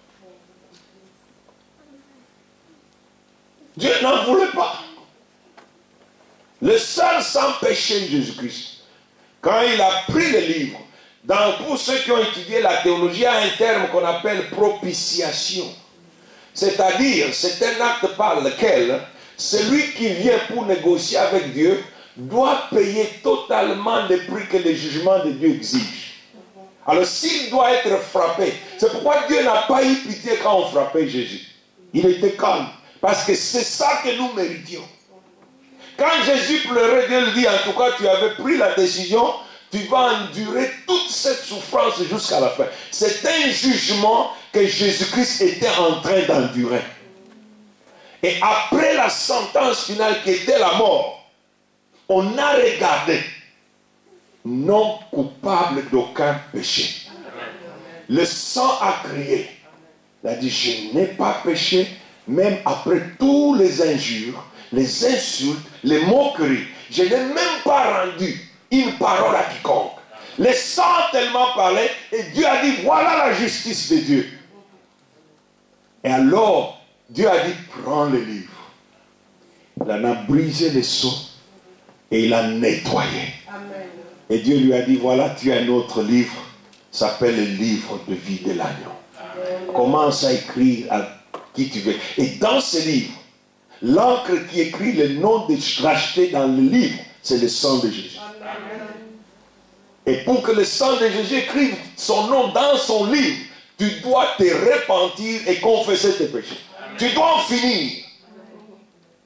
Dieu n'en voulait pas. Le seul sans péché de Jésus-Christ, quand il a pris le livre, pour ceux qui ont étudié la théologie, il y a un terme qu'on appelle propitiation. C'est-à-dire, c'est un acte par lequel celui qui vient pour négocier avec Dieu doit payer totalement le prix que le jugement de Dieu exige. Alors s'il doit être frappé, c'est pourquoi Dieu n'a pas eu pitié quand on frappait Jésus. Il était calme. Parce que c'est ça que nous méritions. Quand Jésus pleurait, Dieu lui dit, en tout cas, tu avais pris la décision, tu vas endurer toute cette souffrance jusqu'à la fin. C'est un jugement que Jésus-Christ était en train d'endurer. Et après la sentence finale qui était la mort, on a regardé, non coupable d'aucun péché. Le sang a crié. Il a dit, je n'ai pas péché, même après tous les injures, les insultes, les moqueries. Je n'ai même pas rendu une parole à quiconque. Le sang a tellement parlé et Dieu a dit, voilà la justice de Dieu. Et alors, Dieu a dit, prends le livre. Il en a brisé les seaux et il a nettoyé. Amen. Et Dieu lui a dit, voilà, tu as un autre livre, ça s'appelle le livre de vie de l'agneau. Commence à écrire à qui tu veux. Et dans ce livre, l'encre qui écrit le nom des rachetés dans le livre, c'est le sang de Jésus. Amen. Et pour que le sang de Jésus écrive son nom dans son livre, tu dois te repentir et confesser tes péchés. Amen. Tu dois en finir.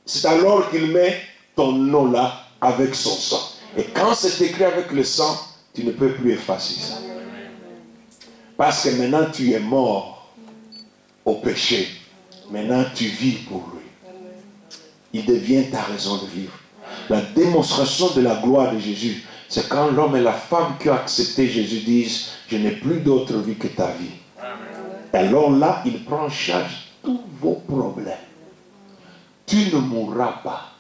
C'est alors qu'il met ton nom là avec son sang. Et quand c'est écrit avec le sang, tu ne peux plus effacer ça. Parce que maintenant tu es mort au péché. Maintenant tu vis pour lui. Il devient ta raison de vivre. La démonstration de la gloire de Jésus, c'est quand l'homme et la femme qui ont accepté Jésus disent, je n'ai plus d'autre vie que ta vie. Et alors là, il prend en charge tous vos problèmes. Tu ne mourras pas.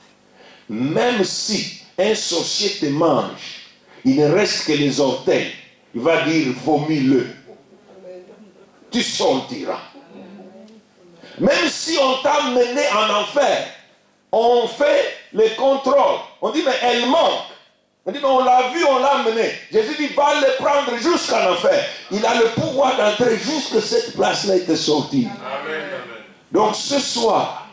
Même si un sorcier te mange, il ne reste que les orteils. Il va dire, vomis-le. Tu sortiras. Même si on t'a mené en enfer, on fait les contrôles. On dit, mais elle manque. On dit, mais on l'a vu, on l'a amené. Jésus dit, va le prendre jusqu'en enfer. Il a le pouvoir d'entrer jusqu'à cette place-là et de sortir. Amen. Donc ce soir,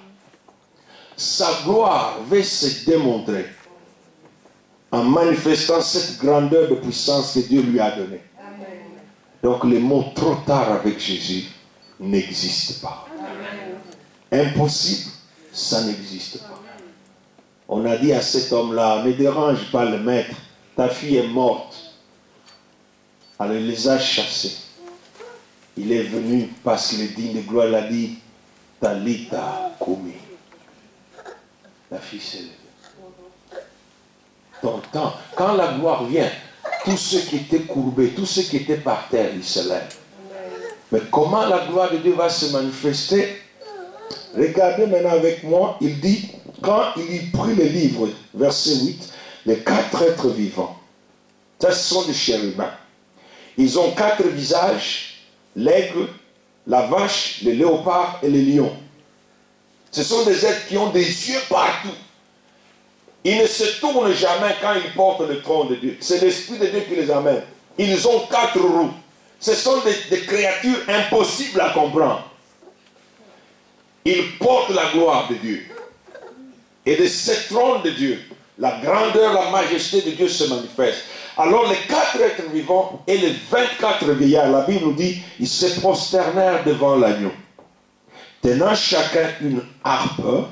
sa gloire va se démontrer en manifestant cette grandeur de puissance que Dieu lui a donnée. Amen. Donc les mots trop tard avec Jésus n'existent pas. Amen. Impossible, ça n'existe pas. On a dit à cet homme-là, ne dérange pas le maître, ta fille est morte. Alors il les a chassés. Il est venu parce qu'il est digne de gloire, il a dit, Talita Koumi. La fille s'est levée. Ton temps, quand la gloire vient, tous ceux qui étaient courbés, tous ceux qui étaient par terre, ils se lèvent. Mais comment la gloire de Dieu va se manifester? Regardez maintenant avec moi, il dit, quand il y prit le livre, verset 8, les 4 êtres vivants, ça ce sont des chérubins. Ils ont 4 visages, l'aigle, la vache, le léopard et le lion. Ce sont des êtres qui ont des yeux partout. Ils ne se tournent jamais quand ils portent le trône de Dieu. C'est l'Esprit de Dieu qui les amène. Ils ont 4 roues. Ce sont des créatures impossibles à comprendre. Ils portent la gloire de Dieu. Et de ce trône de Dieu, la grandeur, la majesté de Dieu se manifeste. Alors les 4 êtres vivants et les 24 vieillards, la Bible nous dit, ils se prosternèrent devant l'agneau, tenant chacun une harpe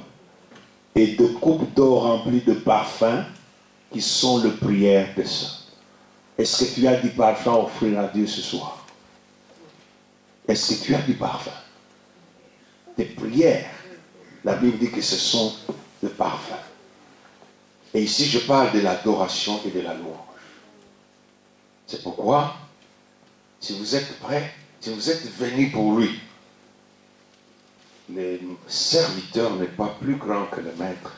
et 2 coupes d'or remplies de parfums qui sont les prières des saints. Est-ce que tu as du parfum à offrir à Dieu ce soir? Est-ce que tu as du parfum? Tes prières, la Bible dit que ce sont des parfums. Et ici je parle de l'adoration et de la louange. C'est pourquoi, si vous êtes prêts, si vous êtes venus pour lui, le serviteur n'est pas plus grand que le maître.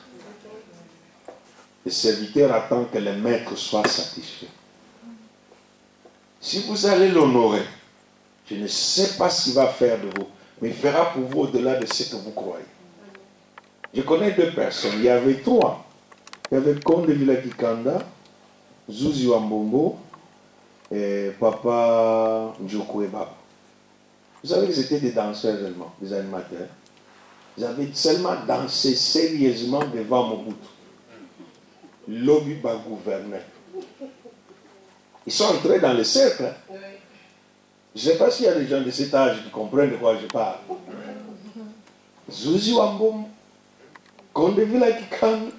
Le serviteur attend que le maître soit satisfait. Si vous allez l'honorer, je ne sais pas ce qu'il va faire de vous, mais il fera pour vous au-delà de ce que vous croyez. Je connais 2 personnes, il y avait 3. Il y avait Comte de Vilakikanda, Zuzi Wambombo et Papa Njokweba. Vous savez qu'ils étaient des danseurs seulement, des animateurs. Ils avaient seulement dansé sérieusement devant Mobutu. L'Obi va gouverner. Ils sont entrés dans le cercle. Je ne sais pas s'il y a des gens de cet âge qui comprennent de quoi je parle. Zuzi Wambom, Konde Vilakikanda,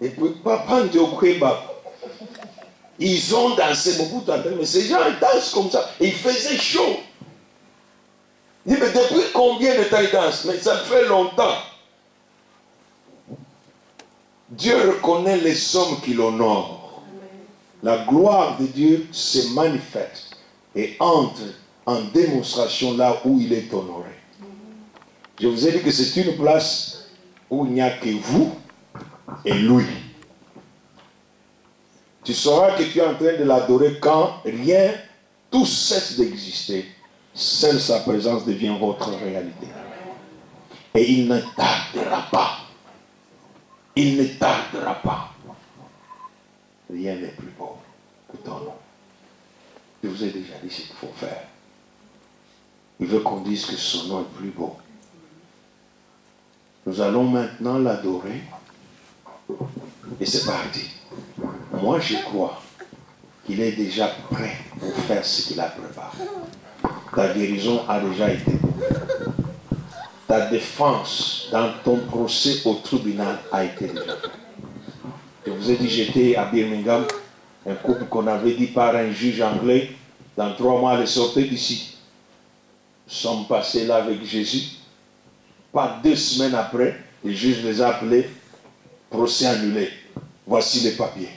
et puis Papa Njokweba. Ils ont dansé Mobutu, mais ces gens ils dansent comme ça. Et il faisait chaud. Il dit, mais depuis combien de temps ils dansent? Mais ça fait longtemps. Dieu reconnaît les hommes qui l'honorent. La gloire de Dieu se manifeste et entre en démonstration là où il est honoré. Je vous ai dit que c'est une place où il n'y a que vous et lui. Tu sauras que tu es en train de l'adorer quand rien, tout cesse d'exister. Seule sa présence devient votre réalité. Et il ne tardera pas. Il ne tardera pas. Rien n'est plus beau que ton nom. Je vous ai déjà dit ce qu'il faut faire. Il veut qu'on dise que son nom est plus beau. Nous allons maintenant l'adorer. Et c'est parti. Moi, je crois qu'il est déjà prêt pour faire ce qu'il a préparé. Ta guérison a déjà été. Ta défense dans ton procès au tribunal a été déjà faite. Je vous ai dit, j'étais à Birmingham, un couple qu'on avait dit par un juge anglais, dans 3 mois, elle sortait d'ici. Nous sommes passés là avec Jésus. Pas 2 semaines après, le juge les a appelés, procès annulé. Voici les papiers.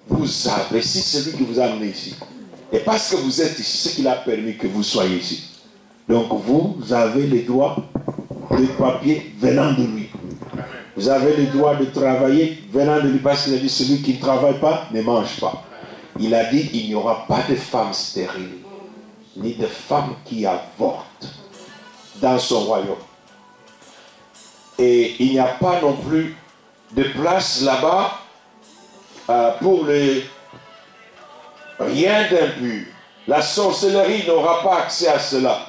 Vous avez, si celui qui vous a amené ici, et parce que vous êtes ici, c'est qu'il a permis que vous soyez ici. Donc vous avez les droits de papier venant de lui. Vous avez le droit de travailler venant de lui, parce qu'il a dit celui qui ne travaille pas ne mange pas. Il a dit il n'y aura pas de femmes stériles, ni de femmes qui avortent dans son royaume. Et il n'y a pas non plus de place là-bas pour les rien d'impur. La sorcellerie n'aura pas accès à cela.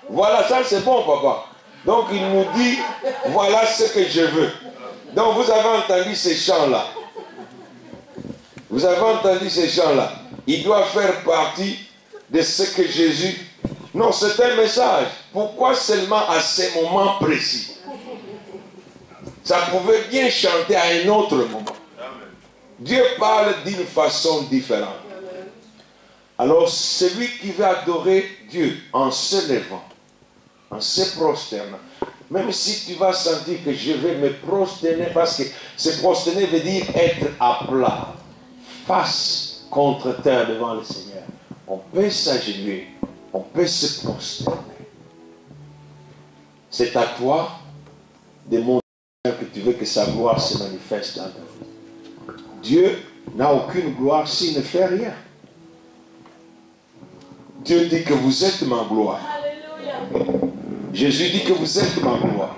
Voilà, ça c'est bon, papa. Donc il nous dit, voilà ce que je veux. Donc vous avez entendu ces chants-là. Vous avez entendu ces chants-là. Il doit faire partie de ce que Jésus... Non, c'est un message. Pourquoi seulement à ces moments précis? Ça pouvait bien chanter à un autre moment. Dieu parle d'une façon différente. Alors celui qui veut adorer Dieu en se levant, en se prosternant, même si tu vas sentir que je vais me prosterner, parce que se prosterner veut dire être à plat, face contre terre devant le Seigneur. On peut s'agenouiller, on peut se prosterner. C'est à toi de montrer que tu veux que sa gloire se manifeste dans ta vie. Dieu n'a aucune gloire s'il ne fait rien. Dieu dit que vous êtes ma gloire. Alléluia. Jésus dit que vous êtes ma gloire.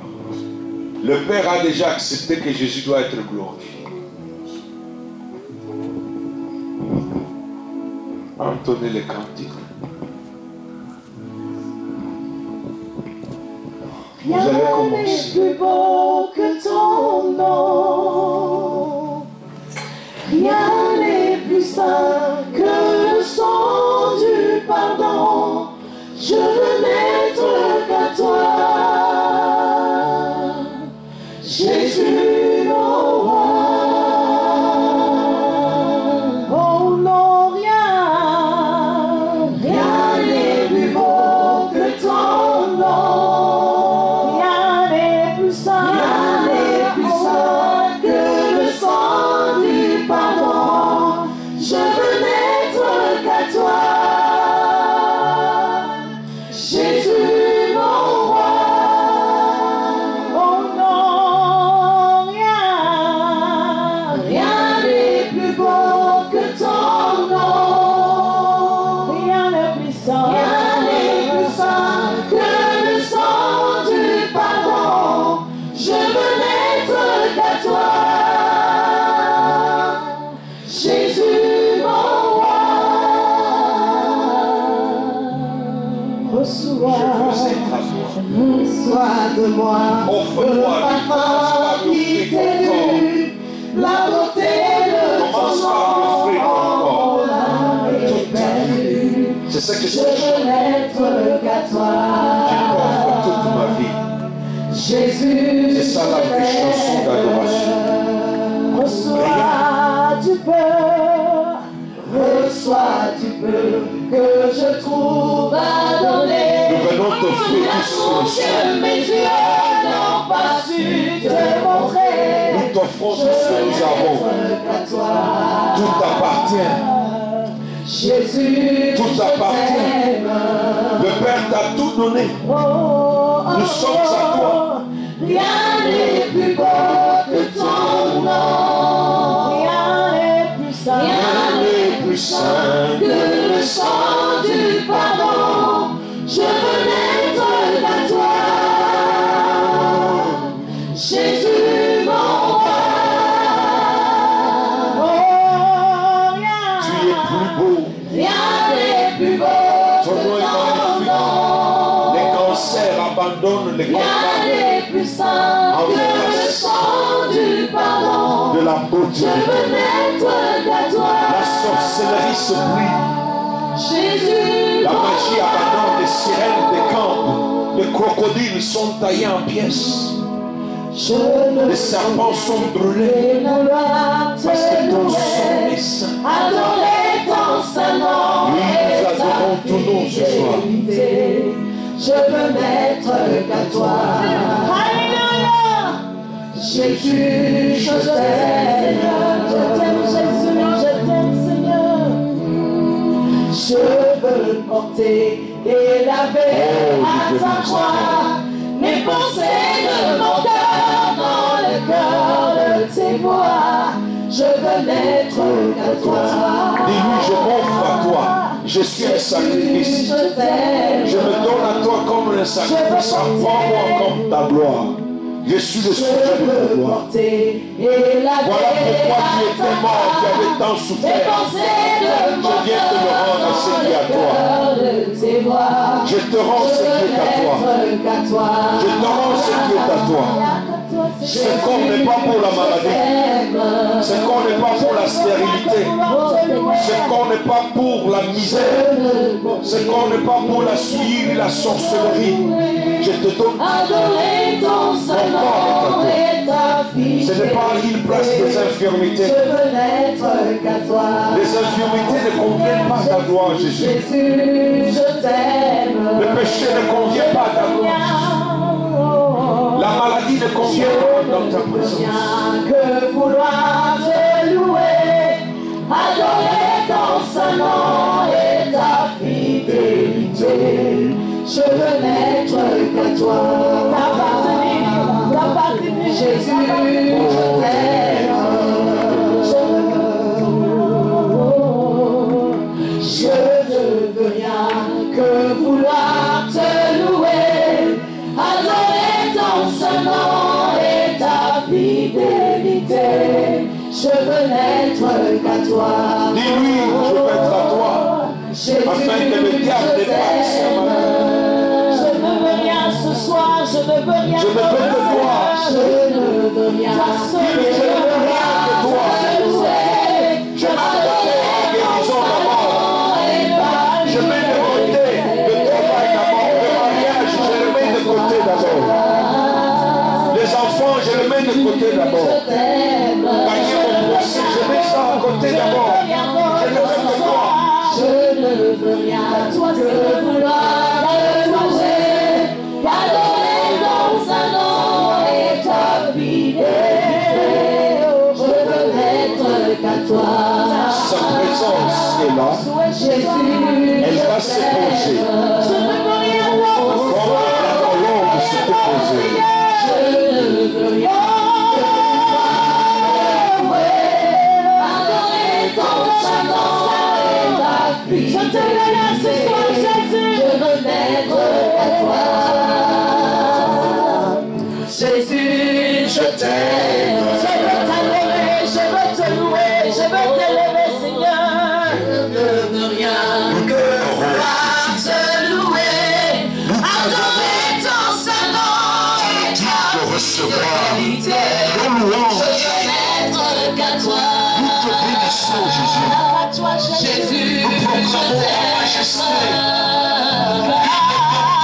Le Père a déjà accepté que Jésus doit être glorifié. Entonnez les cantiques. Vous allez commencer. Rien n'est plus beau que ton nom. Rien n'est plus saint que le sang du pardon. Je veux n'être qu'à toi, Jésus mon roi. Oh non, rien n'est plus beau que ton nom. Rien n'est plus saint que le sang du pardon. Je veux n'être qu'à toi, Jésus mon roi. Oh non, rien n'est plus beau que ton nom. Rien n'est plus saint que le sang du pardon. Je veux n'être qu'à toi, Jésus mon roi. Reçois de moi le parfum qui t'est dû, la beauté de ton nom, mon âme est perdue. C'est ça que Je veux n'être qu'à toi, toute ma vie. Jésus. C'est ça la vraie chanson d'adoration. Reçois du peu que je trouve à donner. Nous venons t'offrir L'amour tout ce que mes yeux n'ont pas su te montrer. Nous t'offrons tout ce que nous avons. Tout t'appartient. Jésus, Tout t'appartient. Le Père t'a tout donné. Nous sommes à toi. Rien n'est plus beau que ton nom. Rien n'est plus saint. Rien n'est plus saint Que le sang du pardon. Je veux n'être qu'à toi, Jésus mon roi. Oh, Tu es plus beau. rien n'est plus beau Ton nom que est ton magnifique. nom. Les cancers abandonnent les Rien combats n'est plus saint que le sang du pardon. de la beauté Je de veux Dieu. n'être qu'à toi, La sorcellerie se brise. Jésus La mon magie roi. abandonne les sirènes des camps. Les crocodiles sont taillés en pièces. Je ne Les serpents sont brûlés. veux vouloir te Parce que ton sang louer, est saint. adorer ton saint nom. Oui, nous et adorons ta ton nom ce soir. fidélité. Je veux n'être qu'à toi. Alléluia. Jésus, je t'aime. Je t'aime, Jésus, je t'aime, Seigneur. Je veux porter et laver à ta croix mes pensées de mon cœur dans le cœur de tes voix. Je veux n'être qu'à toi. Dis-lui, je m'offre à toi. Je suis un sacrifice. Je t'aime. Je me donne à toi comme un sacrifice. Apprends-moi comme ta gloire. Je suis le sujet de ta gloire. Voilà pourquoi tu étais mort, tu avais tant souffert. Je viens te le rendre à ce qui est à toi. Je te rends ce qui est à toi. Je te rends ce qui est à toi. Ce corps n'est pas pour la maladie. Ce corps n'est pas pour la stérilité. Ce corps n'est pas pour la misère. Ce corps n'est pas pour la suie, la sorcellerie. Je te donne ton corps est à toi. Ce n'est pas une place des infirmités. Les infirmités ne conviennent pas à ta gloire, Jésus. Le péché ne convient pas à ta gloire. La maladie ne convient pas dans ta présence. Que vouloir te louer, adorer ton Saint-Nom et ta fidélité. Je veux n'être qu'à toi. T'appartenir, Jésus, je t'aime. Je ne veux rien que vouloir te louer, adorer ton Saint-Nom et ta fidélité. Je veux n'être qu'à toi. Dis-lui, je veux être à toi, afin que le diable dépasse ma vie. Je ne veux rien ce soir, je ne veux rien. Je ne veux que toi. Je ne veux rien. Je ne veux rien que toi. Je mets de côté la guérison d'abord. Je mets de côté le travail d'abord. Le mariage, je le mets de côté d'abord. Les enfants, je le mets de côté d'abord. Gagner mon procès, je mets ça à côté d'abord. Je ne veux que toi. Je ne veux rien que vouloir te louer, adorer ton Saint-Nom et ta fidélité. Je veux n'être qu'à toi. Sa présence est là. Jésus, Elle va se poser. je ne veux rien d'autre. Comme la colombe s'est posée. Je ne veux rien que louer, adorer ton Saint-Nom et ta fidélité. Je te vénère ce soir, Jésus. Je veux n'être qu'à toi. Jésus, je t'aime. Je veux t'adorer, je veux te louer, je veux t'élever, Seigneur. Je ne veux rien que vouloir te louer, adorer ton Saint-Nom et ta fidélité. Je veux n'être qu'à toi. Nous te bénissons, Jésus. À toi, Jésus, Nous proclamons ta majesté.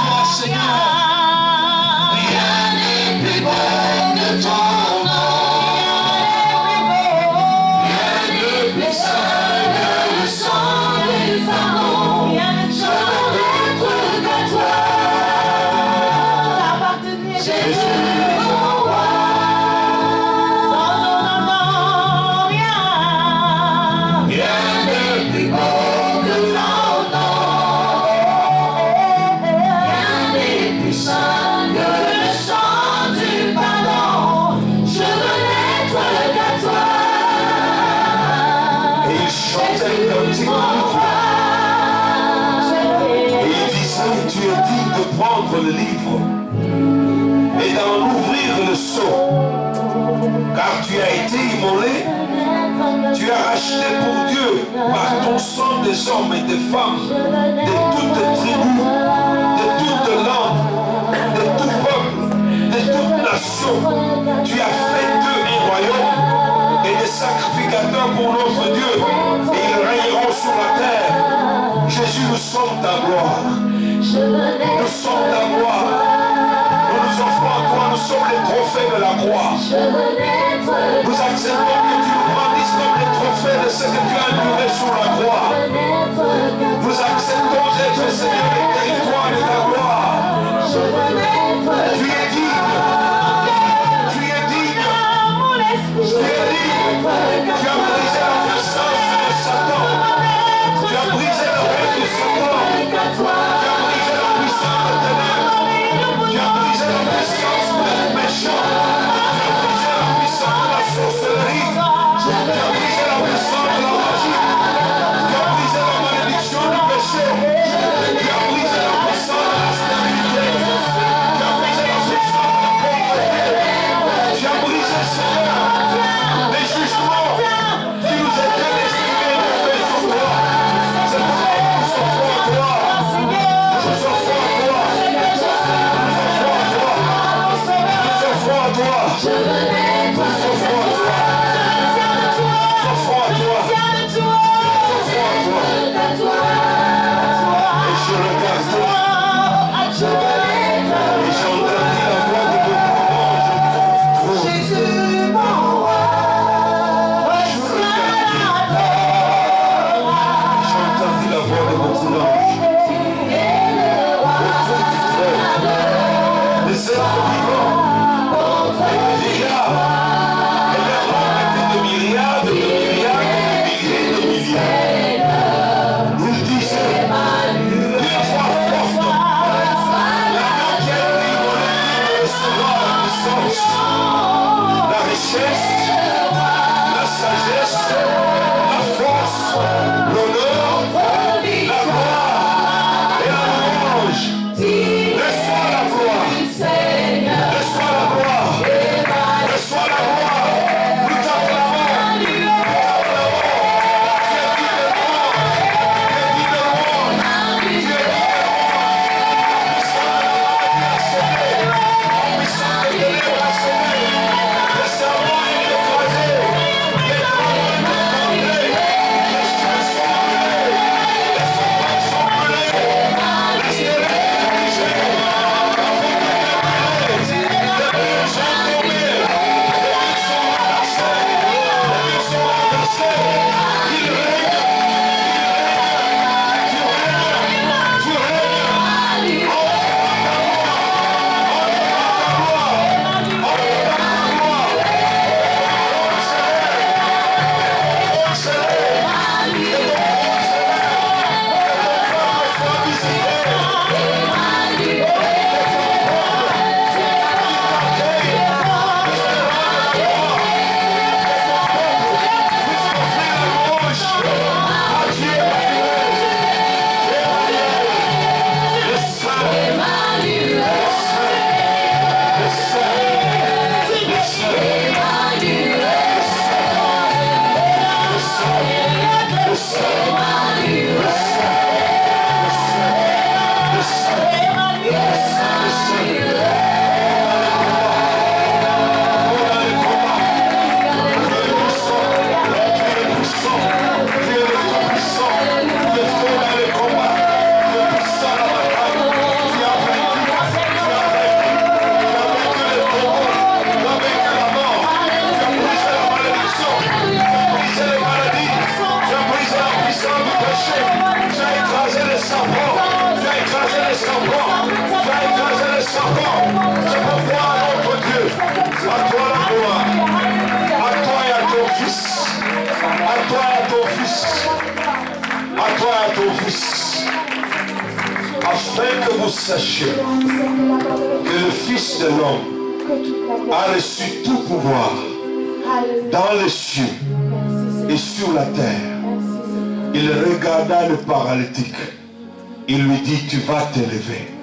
Toi, Seigneur. Rien n'est plus beau que ton nom. Rien n'est plus saint que le sang du Pharaon. Je veux n'être qu'à toi. T'appartenir, Jésus, mon roi. Non, rien. Rien n'est plus beau que ton nom. Rien n'est plus saint que le sang du pardon. Je veux n'être qu'à toi. Et il chantait le cantique nouveau. Et il disait, tu es digne de prendre le livre et d'en ouvrir le sceau. Car tu as été immolé, tu as racheté pour Dieu par ton sang des hommes et des femmes, de toutes les tribus, de toutes langues, de tout peuple, de toute nation. Tu as fait d'eux un royaume et des sacrificateurs pour notre Dieu, et ils régneront sur la terre. Jésus, nous sommes ta gloire. Nous sommes ta gloire. Nous nous offrons à toi, nous sommes les trophées de la croix. Nous acceptons que tu nous brandisses comme les trophées de ce que tu as enduré sur la croix. Nous acceptons d'être, Seigneur, les territoires de ta gloire. Tu es digne. Tu es digne. Tu es digne. Tu as brisé la puissance de Satan. Tu as brisé le règne de Satan. Tu as brisé la puissance de ténèbres. Tu as brisé la puissance du méchant. Tu as brisé la puissance de la sorcellerie. Tu as brisé la puissance de la magie. Tu as brisé la malédiction du péché. Tu as brisé à ton Fils, afin que vous sachiez que le Fils de l'homme a reçu tout pouvoir dans les cieux et sur la terre. Il regarda le paralytique. Il lui dit, tu vas t'élever.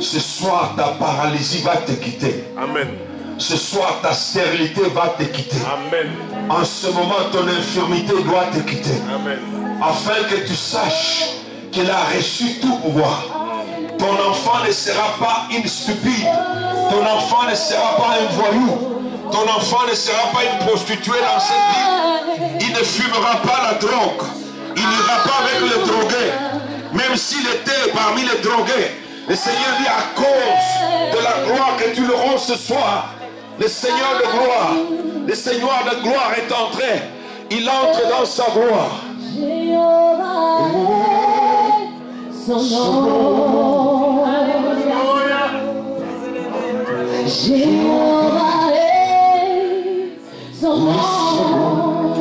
Ce soir, ta paralysie va te quitter. Amen. Ce soir, ta stérilité va te quitter. Amen. En ce moment, ton infirmité doit te quitter. Amen. Afin que tu saches qu'il a reçu tout pouvoir. Ton enfant ne sera pas une stupide. Ton enfant ne sera pas un voyou. Ton enfant ne sera pas une prostituée dans cette vie. Il ne fumera pas la drogue. Il n'ira pas avec le drogué. Même s'il était parmi les drogués. Le Seigneur dit, à cause de la gloire que tu le rends ce soir, le Seigneur de gloire, le Seigneur de gloire est entré. Il entre dans sa gloire. Son nom. Jéhovah est son nom.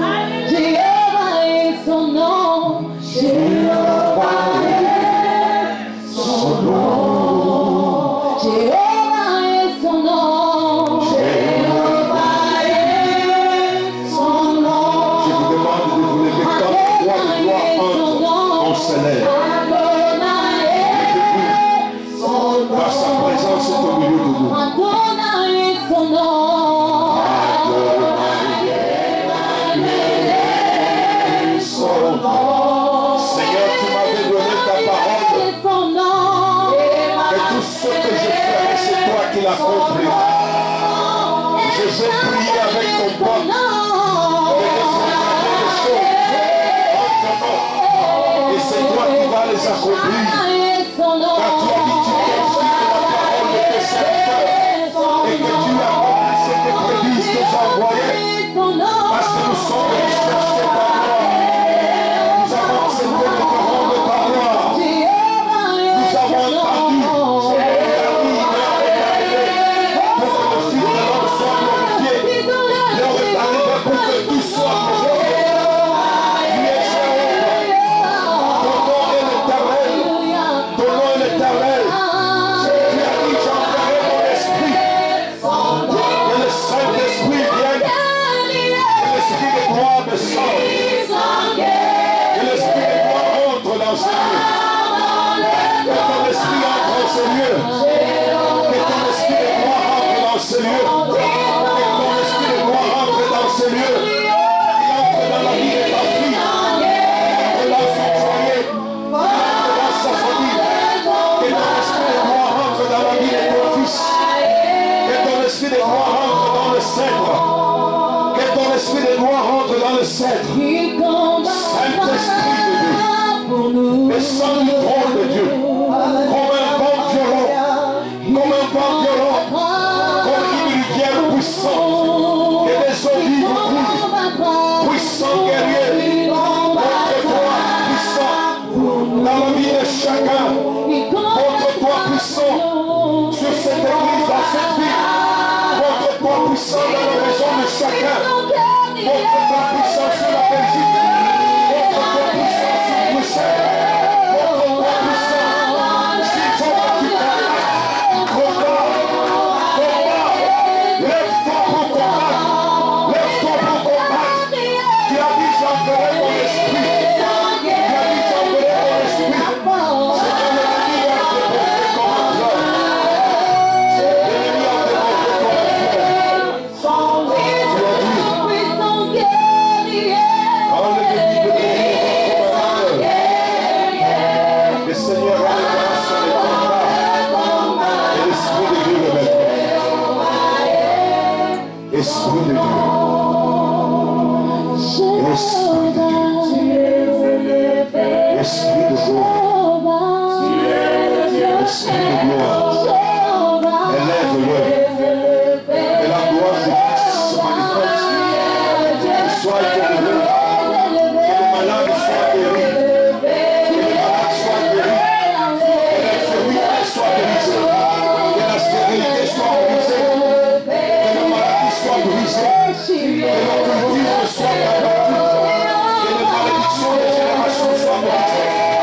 Jéhovah est son nom. Jéhovah est son nom. Jéhovah est son nom. Jéhovah est son nom. Je vous demande de vous lever quand la gloire entre, on se lève. Par sa présence est au milieu de nous. Adonai son nom. Adonai son nom. Seigneur, tu m'avais donné ta parole. Et tout ce que je ferai, c'est toi qui l'as compris. Je vais prier avec ton peuple. Et c'est toi qui vas les accomplir. Car tu as dit, tu t'inspires de la parole de tes serviteurs. Et que tu as accompli ce que prédisent tes envoyés. Parce que nous sommes venus chercher ta gloire. Nous avons accepté de te rendre ta gloire. Nous avons entendu. Pour que le Fils de l'homme soit glorifié. L'heure est arrivée pour que tout soit glorifié. Tu es Jéhovah. Ton nom est l'éternel. Ton nom est l'éternel. Tu as dit, j'enverrai mon esprit. Que le Saint-Esprit vienne. Que l'esprit de gloire descende. Que l'esprit de gloire entre dans ce lieu. Que ton esprit entre dans ce lieu. Que ton esprit de gloire entre dans ce lieu. Que ton esprit de gloire entre dans ce lieu. Il entre dans la vie de ta fille. Il entre dans son foyer. Il entre dans sa famille. Que ton esprit de gloire entre dans la vie de ton fils. Que ton esprit de gloire entre dans le cèdre. Que ton esprit de gloire entre dans le cèdre. Saint-Esprit de Dieu. Descends du trône de Dieu. Comme un vent violent. Comme un vent violent. Comme une rivière puissante. Que des eaux vives coulent. Puissant guerrier. Montre-toi puissant. Dans la vie de chacun. Montre-toi puissant. Sur cette église, dans cette ville. Montre-toi puissant dans la maison de chacun. Montre-toi puissant sur la Belgique. Montre-toi puissant sur Bruxelles. Montre-toi puissant. S'il faut que tu combattes, combat. Lève-toi pour combattre. Lève-toi pour combattre. Tu as dit, j'enverrai mon esprit. Tu as dit, j'enverrai mon esprit. C'est que l'ennemi a déporté comme un fleuve. L'ennemi a déporté comme un fleuve. Tu as dit, quand l'ennemi veut devenir comme un fleuve, le Seigneur enlèvera son étendard et l'Esprit de Dieu le mettra. Esprit de Dieu. Esprit de Dieu. Esprit de gloire. Esprit de gloire. Élève-le. Et la gloire du Fils se manifeste. Que soit élevé. Que le malade soit guéri. Que le malade soit guéri. Que l'infirmité soit brisée. Que la stérilité soit brisée. Que la maladie soit brisée. Que l'occultisme soit abattu. Que les malédictions des générations soient brisées.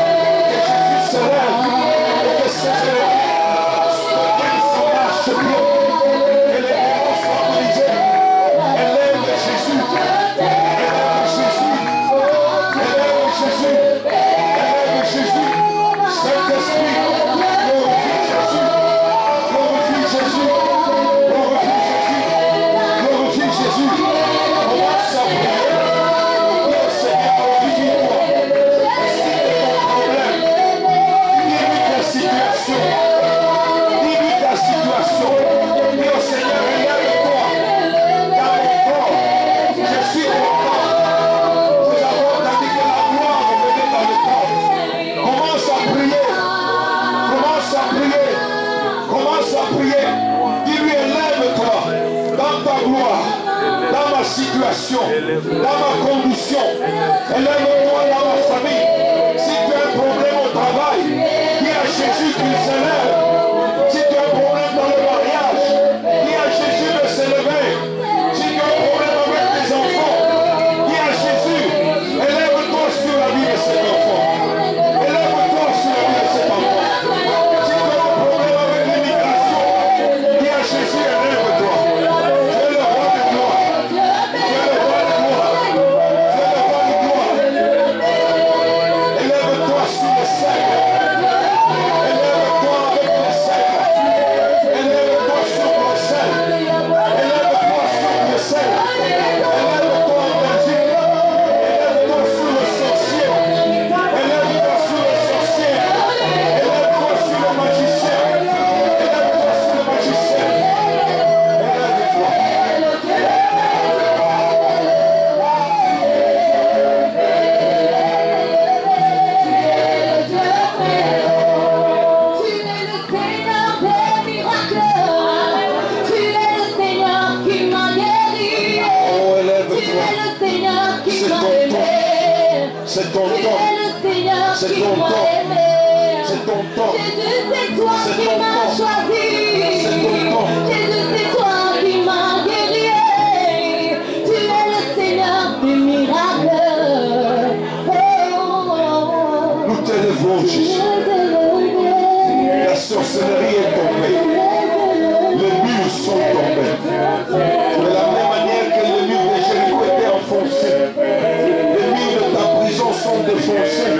situation, dans ma condition. Élève-toi dans ma famille. Si tu as un problème au travail, dis à Jésus qu'il s'élève. Si tu as un problème dans le mariage, dis à Jésus de s'élever. Si tu as un problème avec tes enfants, dis à Jésus, élève-toi sur la vie de cet enfant. Élève-toi sur la vie de cet enfant. Si tu as un problème avec l'immigration, dis à Jésus, élève-toi. Tu es le roi de gloire. Tu es le roi de gloire. Tu es le roi de gloire. Élève-toi sur le cercle. Élève-toi avec le cercle. Élève-toi sur Bruxelles. Élève-toi sur Bruxelles. Élève-toi en Belgique. Élève-toi sur le sorcier. Élève-toi sur le sorcier. Élève-toi sur le magicien. Élève-toi sur le magicien. Élève-toi. Tu es le Seigneur des miracles. Tu es le Seigneur qui m'a guéri. Oh, Tu élève-toi. es le Seigneur qui C'est m'a ton aimé. C'est ton Tu temps. es le Seigneur C'est qui ton m'a temps. aimé. C'est ton temps. Jésus, c'est toi C'est qui ton m'as temps. choisi. C'est ton temps. Jésus, c'est toi qui m'as guéri. Tu es le Seigneur des miracles. Oh, oh, oh. Nous t'élevons, Jésus. La sorcellerie est tombée. Les murs sont tombés. De la même manière que les murs de Jéricho étaient enfoncés, les murs de ta prison sont défoncés.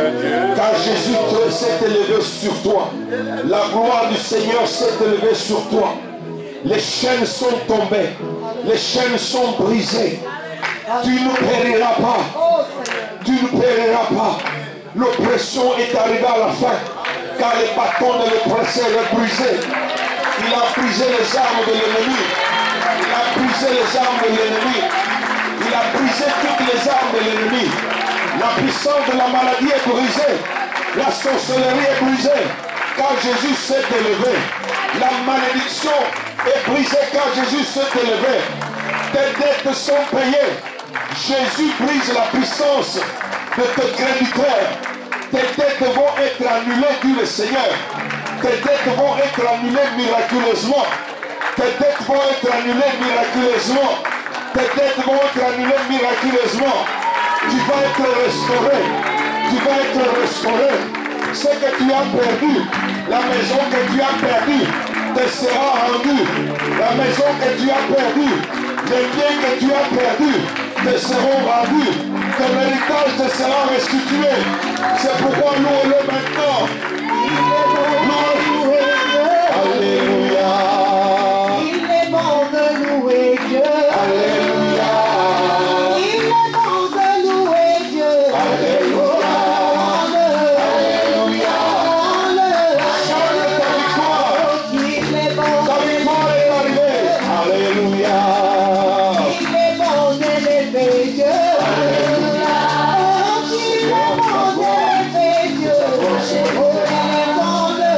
Car Jésus s'est élevé sur toi. La gloire du Seigneur s'est élevée sur toi. Les chaînes sont tombées. Les chaînes sont brisées. Tu ne périras pas. Tu ne périras pas. L'oppression est arrivée à la fin. Car le bâton de l'oppresseur est brisé. Il a brisé les armes de l'ennemi. Il a brisé les armes de l'ennemi. Il a brisé toutes les armes de l'ennemi. La puissance de la maladie est brisée. La sorcellerie est brisée. Car Jésus s'est élevé. La malédiction est brisée car Jésus s'est élevé. Tes dettes sont payées. Jésus brise la puissance de tes créditeurs. Tes dettes vont être annulées, dit le Seigneur. Tes dettes vont être annulées miraculeusement. Tes dettes vont être annulées miraculeusement. Tes dettes vont être annulées miraculeusement. Tu vas être restauré. Tu vas être restauré. Ce que tu as perdu, la maison que tu as perdue, te sera rendue. La maison que tu as perdue, les biens que tu as perdus, te seront rendus. Ton héritage te sera restitué. C'est pourquoi louez-le maintenant. Alléluia. Il est bon de louer Dieu. Alléluia. Il est bon de louer Dieu. Alléluia. Alléluia. Chante ta victoire. Il est bon. Ta victoire est arrivée. Alléluia. Il est bon d'élever Dieu. Alléluia. Il est bon d'élever Dieu. Oh, il est bon de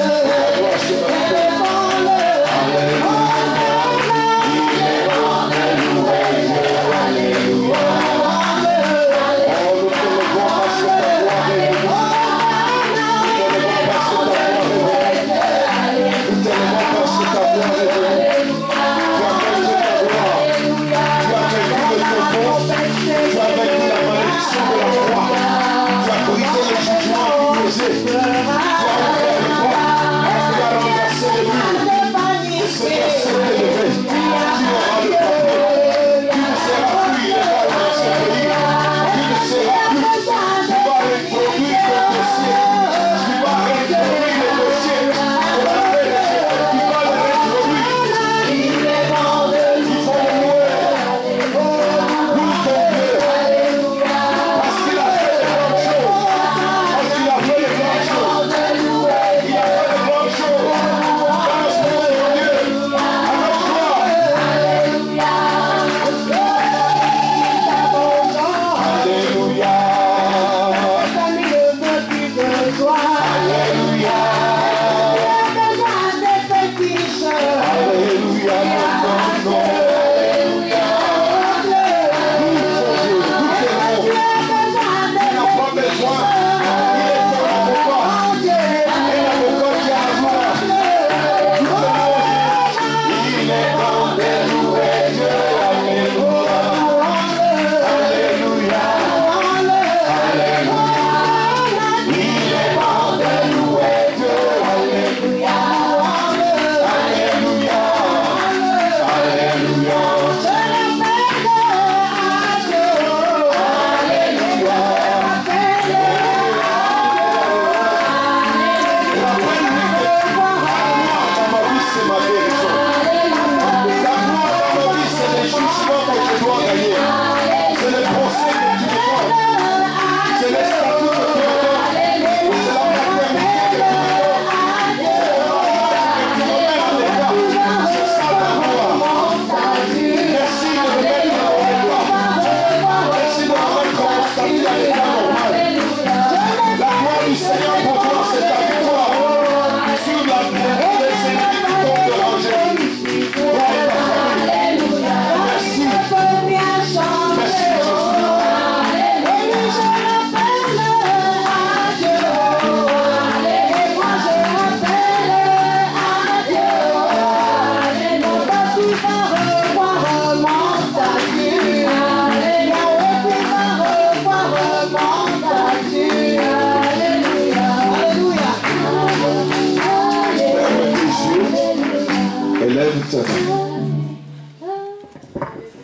Lève ta main.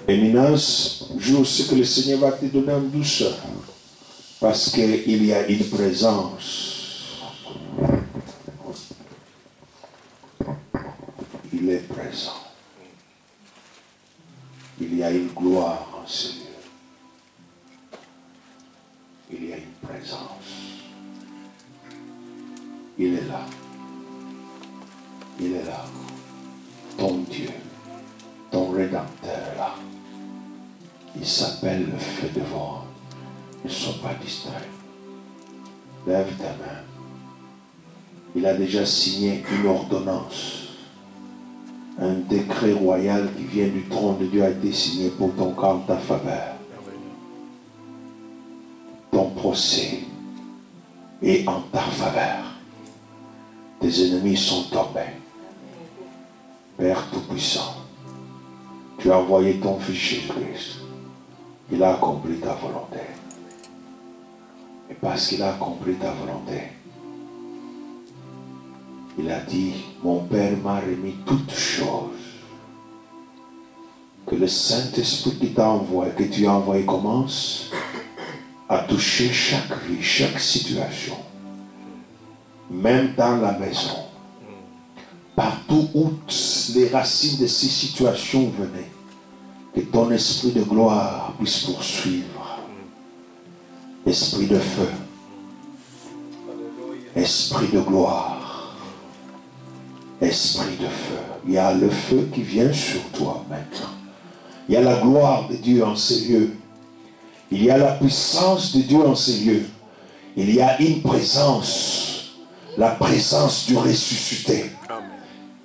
Éminence, joue ce que le Seigneur va te donner en douceur. Parce qu'il y a une présence. Il est présent. Il y a une gloire en ce lieu. Il y a une présence. Il est là. Il est là. Ton Dieu, ton Rédempteur là. Il s'appelle le feu devant. Ne sois pas distrait. Lève ta main. Il a déjà signé une ordonnance. Un décret royal qui vient du trône de Dieu a été signé pour ton cas en ta faveur. Ton procès est en ta faveur. Tes ennemis sont tombés. Père Tout-Puissant, tu as envoyé ton Fils Jésus-Christ. Il a accompli ta volonté. Et parce qu'il a accompli ta volonté, il a dit, mon Père m'a remis toutes choses. Que le Saint-Esprit qui t'a envoyé, que tu as envoyé, commence à toucher chaque vie, chaque situation. Même dans la maison. Partout où les racines de ces situations venaient. Que ton esprit de gloire puisse poursuivre. Esprit de feu. Esprit de gloire. Esprit de feu. Il y a le feu qui vient sur toi maintenant. Il y a la gloire de Dieu en ces lieux. Il y a la puissance de Dieu en ces lieux. Il y a une présence. La présence du ressuscité.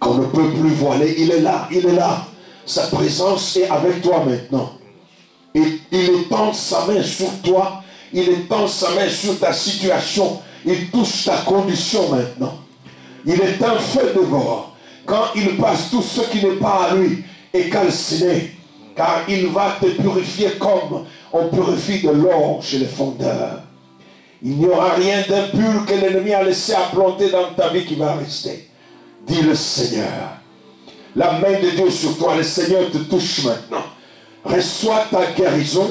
Qu'on ne peut plus voiler. Il est là. Il est là. Sa présence est avec toi maintenant. Et il étend sa main sur toi. Il étend sa main sur ta situation. Il touche ta condition maintenant. Il est un feu de mort. Quand il passe, tout ce qui n'est pas à lui est calciné. Car il va te purifier comme on purifie de l'or chez les fondeurs. Il n'y aura rien d'impur que l'ennemi a laissé implanter dans ta vie qui va rester. Dis le Seigneur. La main de Dieu sur toi, le Seigneur te touche maintenant. Reçois ta guérison.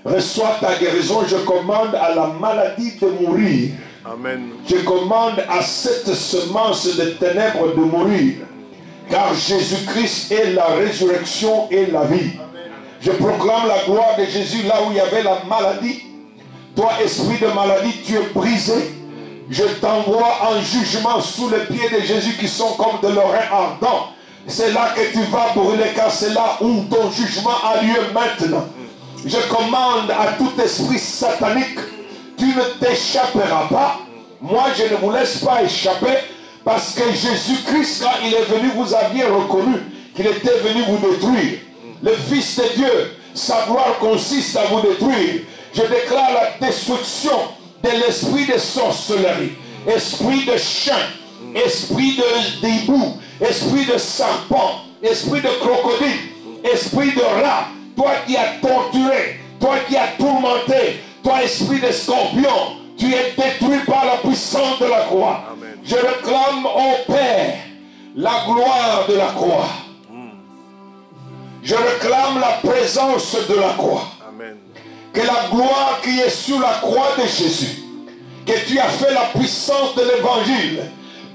Reçois ta guérison. Je commande à la maladie de mourir. Amen. Je commande à cette semence de ténèbres de mourir. Car Jésus-Christ est la résurrection et la vie. Je proclame la gloire de Jésus là où il y avait la maladie. Toi, esprit de maladie, tu es brisé. Je t'envoie en jugement sous les pieds de Jésus qui sont comme de l'oreille ardent. C'est là que tu vas brûler, car c'est là où ton jugement a lieu maintenant. Je commande à tout esprit satanique, tu ne t'échapperas pas. Moi, je ne vous laisse pas échapper, parce que Jésus-Christ, quand il est venu, vous aviez reconnu qu'il était venu vous détruire. Le Fils de Dieu, sa gloire consiste à vous détruire. Je déclare la destruction de l'esprit de sorcellerie, esprit de chien, esprit de hibou, esprit de serpent, esprit de crocodile, esprit de rat, toi qui as torturé, toi qui as tourmenté, toi esprit de scorpion, tu es détruit par la puissance de la croix. Amen. Je réclame au Père la gloire de la croix. Je réclame la présence de la croix. Amen. Que la gloire qui est sur la croix de Jésus, que tu as fait la puissance de l'évangile,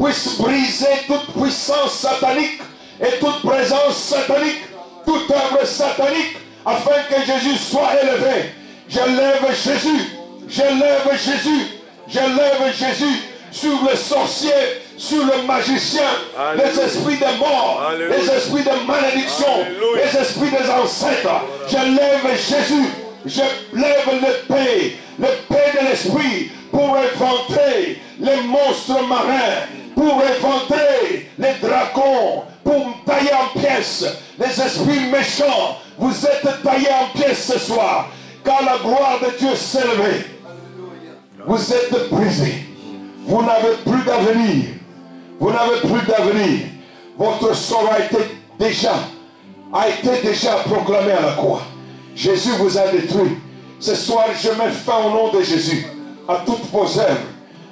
puisse briser toute puissance satanique et toute présence satanique, toute œuvre satanique, afin que Jésus soit élevé. Je lève Jésus, je lève Jésus, je lève Jésus sur le sorcier, sur le magicien, Alléluia. les esprits de mort, Alléluia. les esprits de malédiction, Alléluia. les esprits des ancêtres. Je lève Jésus, je lève l'épée de l'esprit pour éventrer les monstres marins, pour éventrer les dragons, pour tailler en pièces les esprits méchants. Vous êtes taillés en pièces ce soir, car la gloire de Dieu s'est levée. Vous êtes brisés. Vous n'avez plus d'avenir. Vous n'avez plus d'avenir. Votre sort a été déjà proclamé à la croix. Jésus vous a détruit. Ce soir, je mets fin au nom de Jésus à toutes vos œuvres.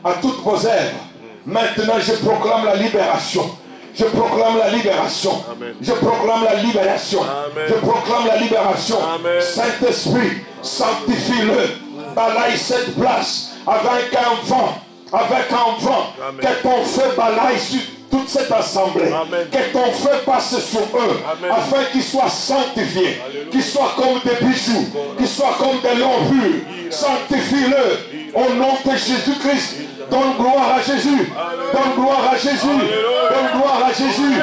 À toutes vos œuvres. Maintenant, je proclame la libération. Je proclame la libération. Amen. Je proclame la libération. Amen. Je proclame la libération. Amen. Saint-Esprit, sanctifie-le. Balaye cette place avec un vent. Avec un vent. Amen. Que ton feu balaye sur toute cette assemblée. Amen. Que ton feu passe sur eux. Amen. Afin qu'ils soient sanctifiés. Alléluia. Qu'ils soient comme des bijoux. Qu'ils soient comme des lions purs. Sanctifie-le. Au nom de Jésus-Christ. Donne gloire à Jésus. Donne gloire à Jésus. Donne gloire à Jésus.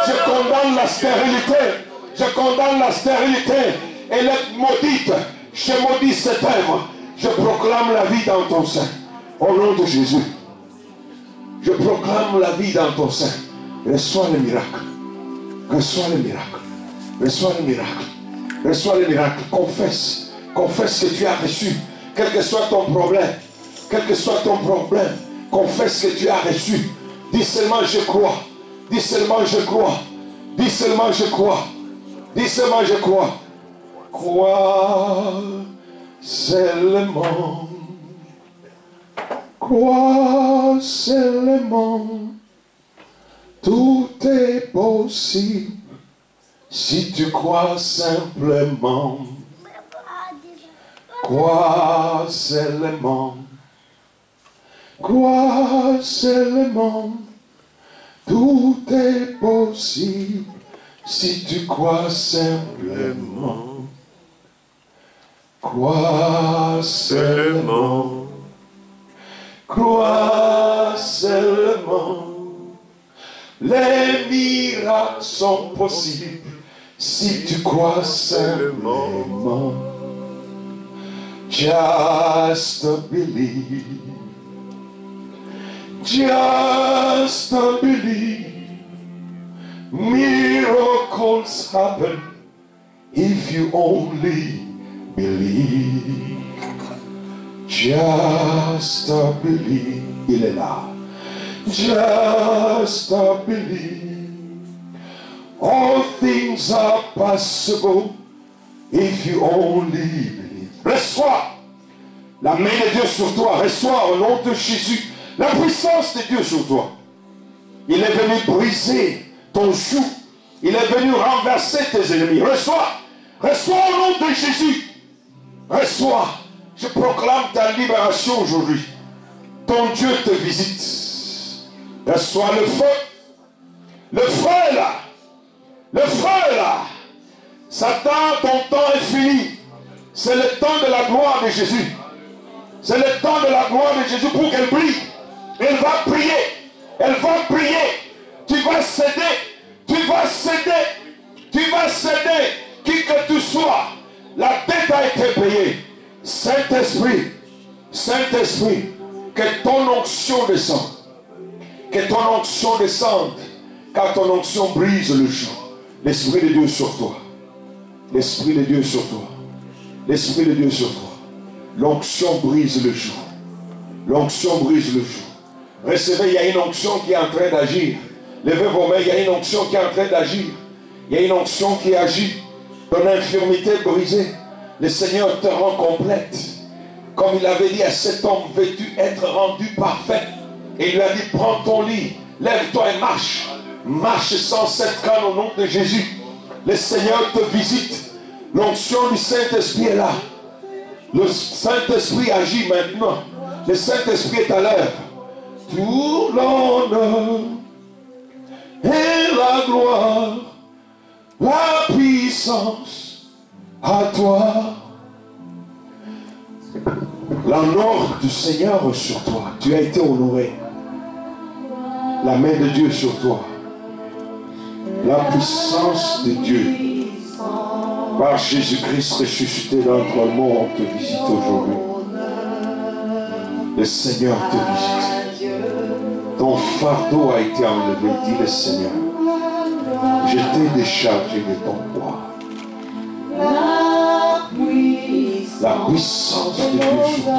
Je condamne la stérilité. Je condamne la stérilité. Elle est maudite. Je maudis cette œuvre. Je proclame la vie dans ton sein. Au nom de Jésus. Je proclame la vie dans ton sein. Reçois le miracle. Reçois le miracle. Reçois le miracle. Reçois le miracle. Confesse. Confesse que tu as reçu. Quel que soit ton problème. Quel que soit ton problème. Confesse que tu as reçu. Dis seulement je crois. Dis seulement je crois. Dis seulement je crois. Dis seulement je crois. Crois seulement. Crois seulement. Tout est possible si tu crois simplement. Crois seulement. Crois seulement. Tout est possible si tu crois simplement. Crois seulement. Crois seulement. Les miracles sont possibles si tu crois simplement. Just believe. Just believe. Miracles happen if you only believe. Just believe. Il est là. Just believe. All things are possible if you only believe. Reçois la main de Dieu sur toi. Reçois au nom de Jésus la puissance de Dieu sur toi. Il est venu briser ton joug. Il est venu renverser tes ennemis. Reçois. Reçois au nom de Jésus. Reçois. Je proclame ta libération aujourd'hui. Ton Dieu te visite. Reçois le feu. Le feu est là. Le feu est là. Satan, ton temps est fini. C'est le temps de la gloire de Jésus. C'est le temps de la gloire de Jésus pour qu'elle brille. Elle va prier. Elle va prier. Tu vas céder. Tu vas céder. Tu vas céder. Qui que tu sois. La dette a été payée. Saint-Esprit. Saint-Esprit. Que ton onction descende. Que ton onction descende. Car ton onction brise le joug. L'Esprit de Dieu sur toi. L'Esprit de Dieu sur toi. L'Esprit de Dieu sur toi. L'onction brise le joug. L'onction brise le joug. Recevez, il y a une onction qui est en train d'agir. Levez vos mains, il y a une onction qui est en train d'agir. Il y a une onction qui agit. Ton infirmité brisée. Le Seigneur te rend complète. Comme il avait dit à cet homme vêtu être rendu parfait. Et il lui a dit, prends ton lit, lève-toi et marche. Marche sans cette canne au nom de Jésus. Le Seigneur te visite. L'onction du Saint-Esprit est là. Le Saint-Esprit agit maintenant. Le Saint-Esprit est à l'œuvre. Tout l'honneur et la gloire, la puissance à toi. L'honneur du Seigneur sur toi. Tu as été honoré. La main de Dieu sur toi. La puissance de Dieu par Jésus-Christ ressuscité d'entre les morts te visite aujourd'hui. Le Seigneur te visite. Ton fardeau a été enlevé, dit le Seigneur. Je t'ai déchargé de ton poids. La puissance de Dieu sur toi.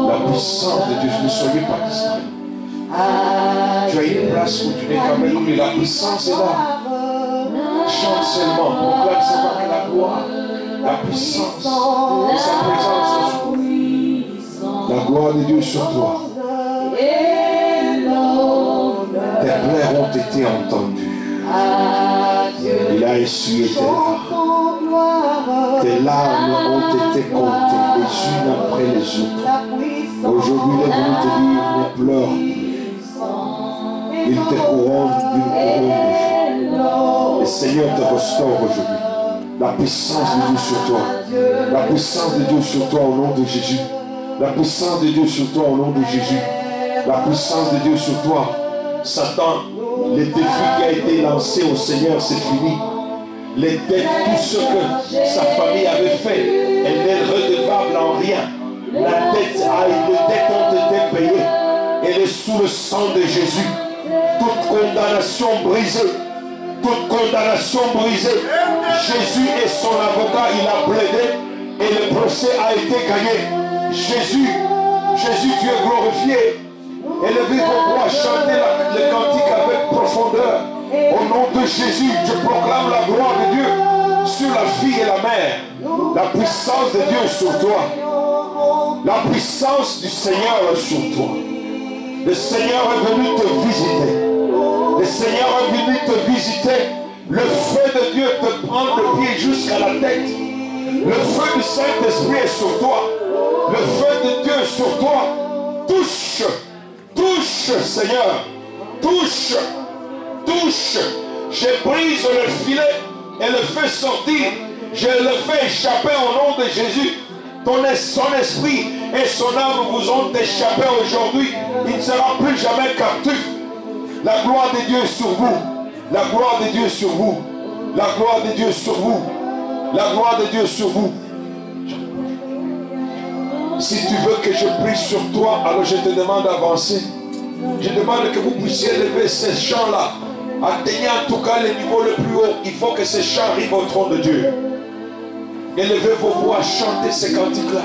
La puissance de Dieu. Ne soyez pas distraits. Tu as une place où tu n'es qu'à m'écouter. La puissance est là. Chante seulement, proclame seulement que la gloire, la puissance de sa présence sur toi. La gloire de Dieu sur toi. Tes ont été entendus. Il a essuyé tes larmes. Tes larmes ont été comptées les unes après les autres. Aujourd'hui, il est venu te dire, ne pleure plus. Il te couronne d'une couronne de joie. Le Seigneur te restaure aujourd'hui. La puissance de Dieu sur toi. La puissance de Dieu sur toi au nom de Jésus. La puissance de Dieu sur toi au nom de Jésus. La puissance de Dieu sur toi. Satan, le défi qui a été lancé au Seigneur, c'est fini. Les dettes, tout ce que sa famille avait fait, elle n'est redevable en rien. Les dettes ont été payées. Elle est sous le sang de Jésus. Toute condamnation brisée. Toute condamnation brisée. Jésus est son avocat, il a plaidé et le procès a été gagné. Jésus, tu es glorifié. Élevez vos voix, chantez le cantique avec profondeur. Au nom de Jésus, je proclame la gloire de Dieu sur la fille et la mère. La puissance de Dieu sur toi. La puissance du Seigneur sur toi. Le Seigneur est venu te visiter. Le Seigneur est venu te visiter. Le feu de Dieu te prend le pied jusqu'à la tête. Le feu du Saint-Esprit est sur toi. Le feu de Dieu est sur toi. Touche, touche, Seigneur. Touche, touche. Je brise le filet et le fais sortir. Je le fais échapper au nom de Jésus. Son esprit et son âme vous ont échappé aujourd'hui. Il ne sera plus jamais captif. La gloire de Dieu est sur vous. La gloire de Dieu est sur vous. La gloire de Dieu est sur vous. La gloire de Dieu est sur vous. Si tu veux que je prie sur toi, alors je te demande d'avancer. Je demande que vous puissiez lever ces chants-là. Atteignez en tout cas le niveau le plus haut. Il faut que ces chants arrivent au trône de Dieu. Élevez vos voix, chantez ces cantiques-là.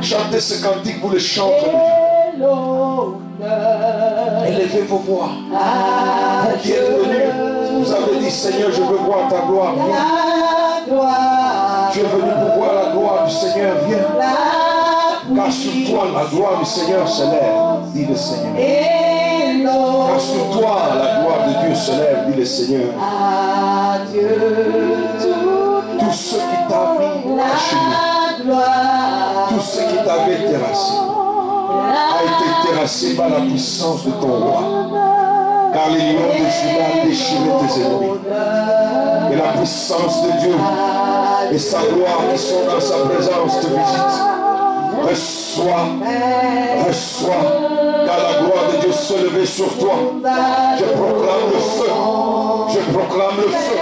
Chantez ce cantique, vous le chantez. Élevez vos voix. Vous qui êtes venus, vous avez dit, Seigneur, je veux voir ta gloire. Viens. Tu es venu pour voir la gloire du Seigneur. Viens. Car sur toi, la gloire du Seigneur se lève, dit le Seigneur. Car sur toi, la gloire de Dieu se lève, dit le Seigneur. Tout ce qui t'a mis à genoux, tout ce qui t'avait terrassé, a été terrassé par la puissance de ton roi. Car les lions de Juda déchiraient tes ennemis. Et la puissance de Dieu et sa gloire qui sont dans sa présence te visitent. Reçois, reçois, car la gloire de Dieu se levait sur toi. Je proclame le feu. Je proclame le feu.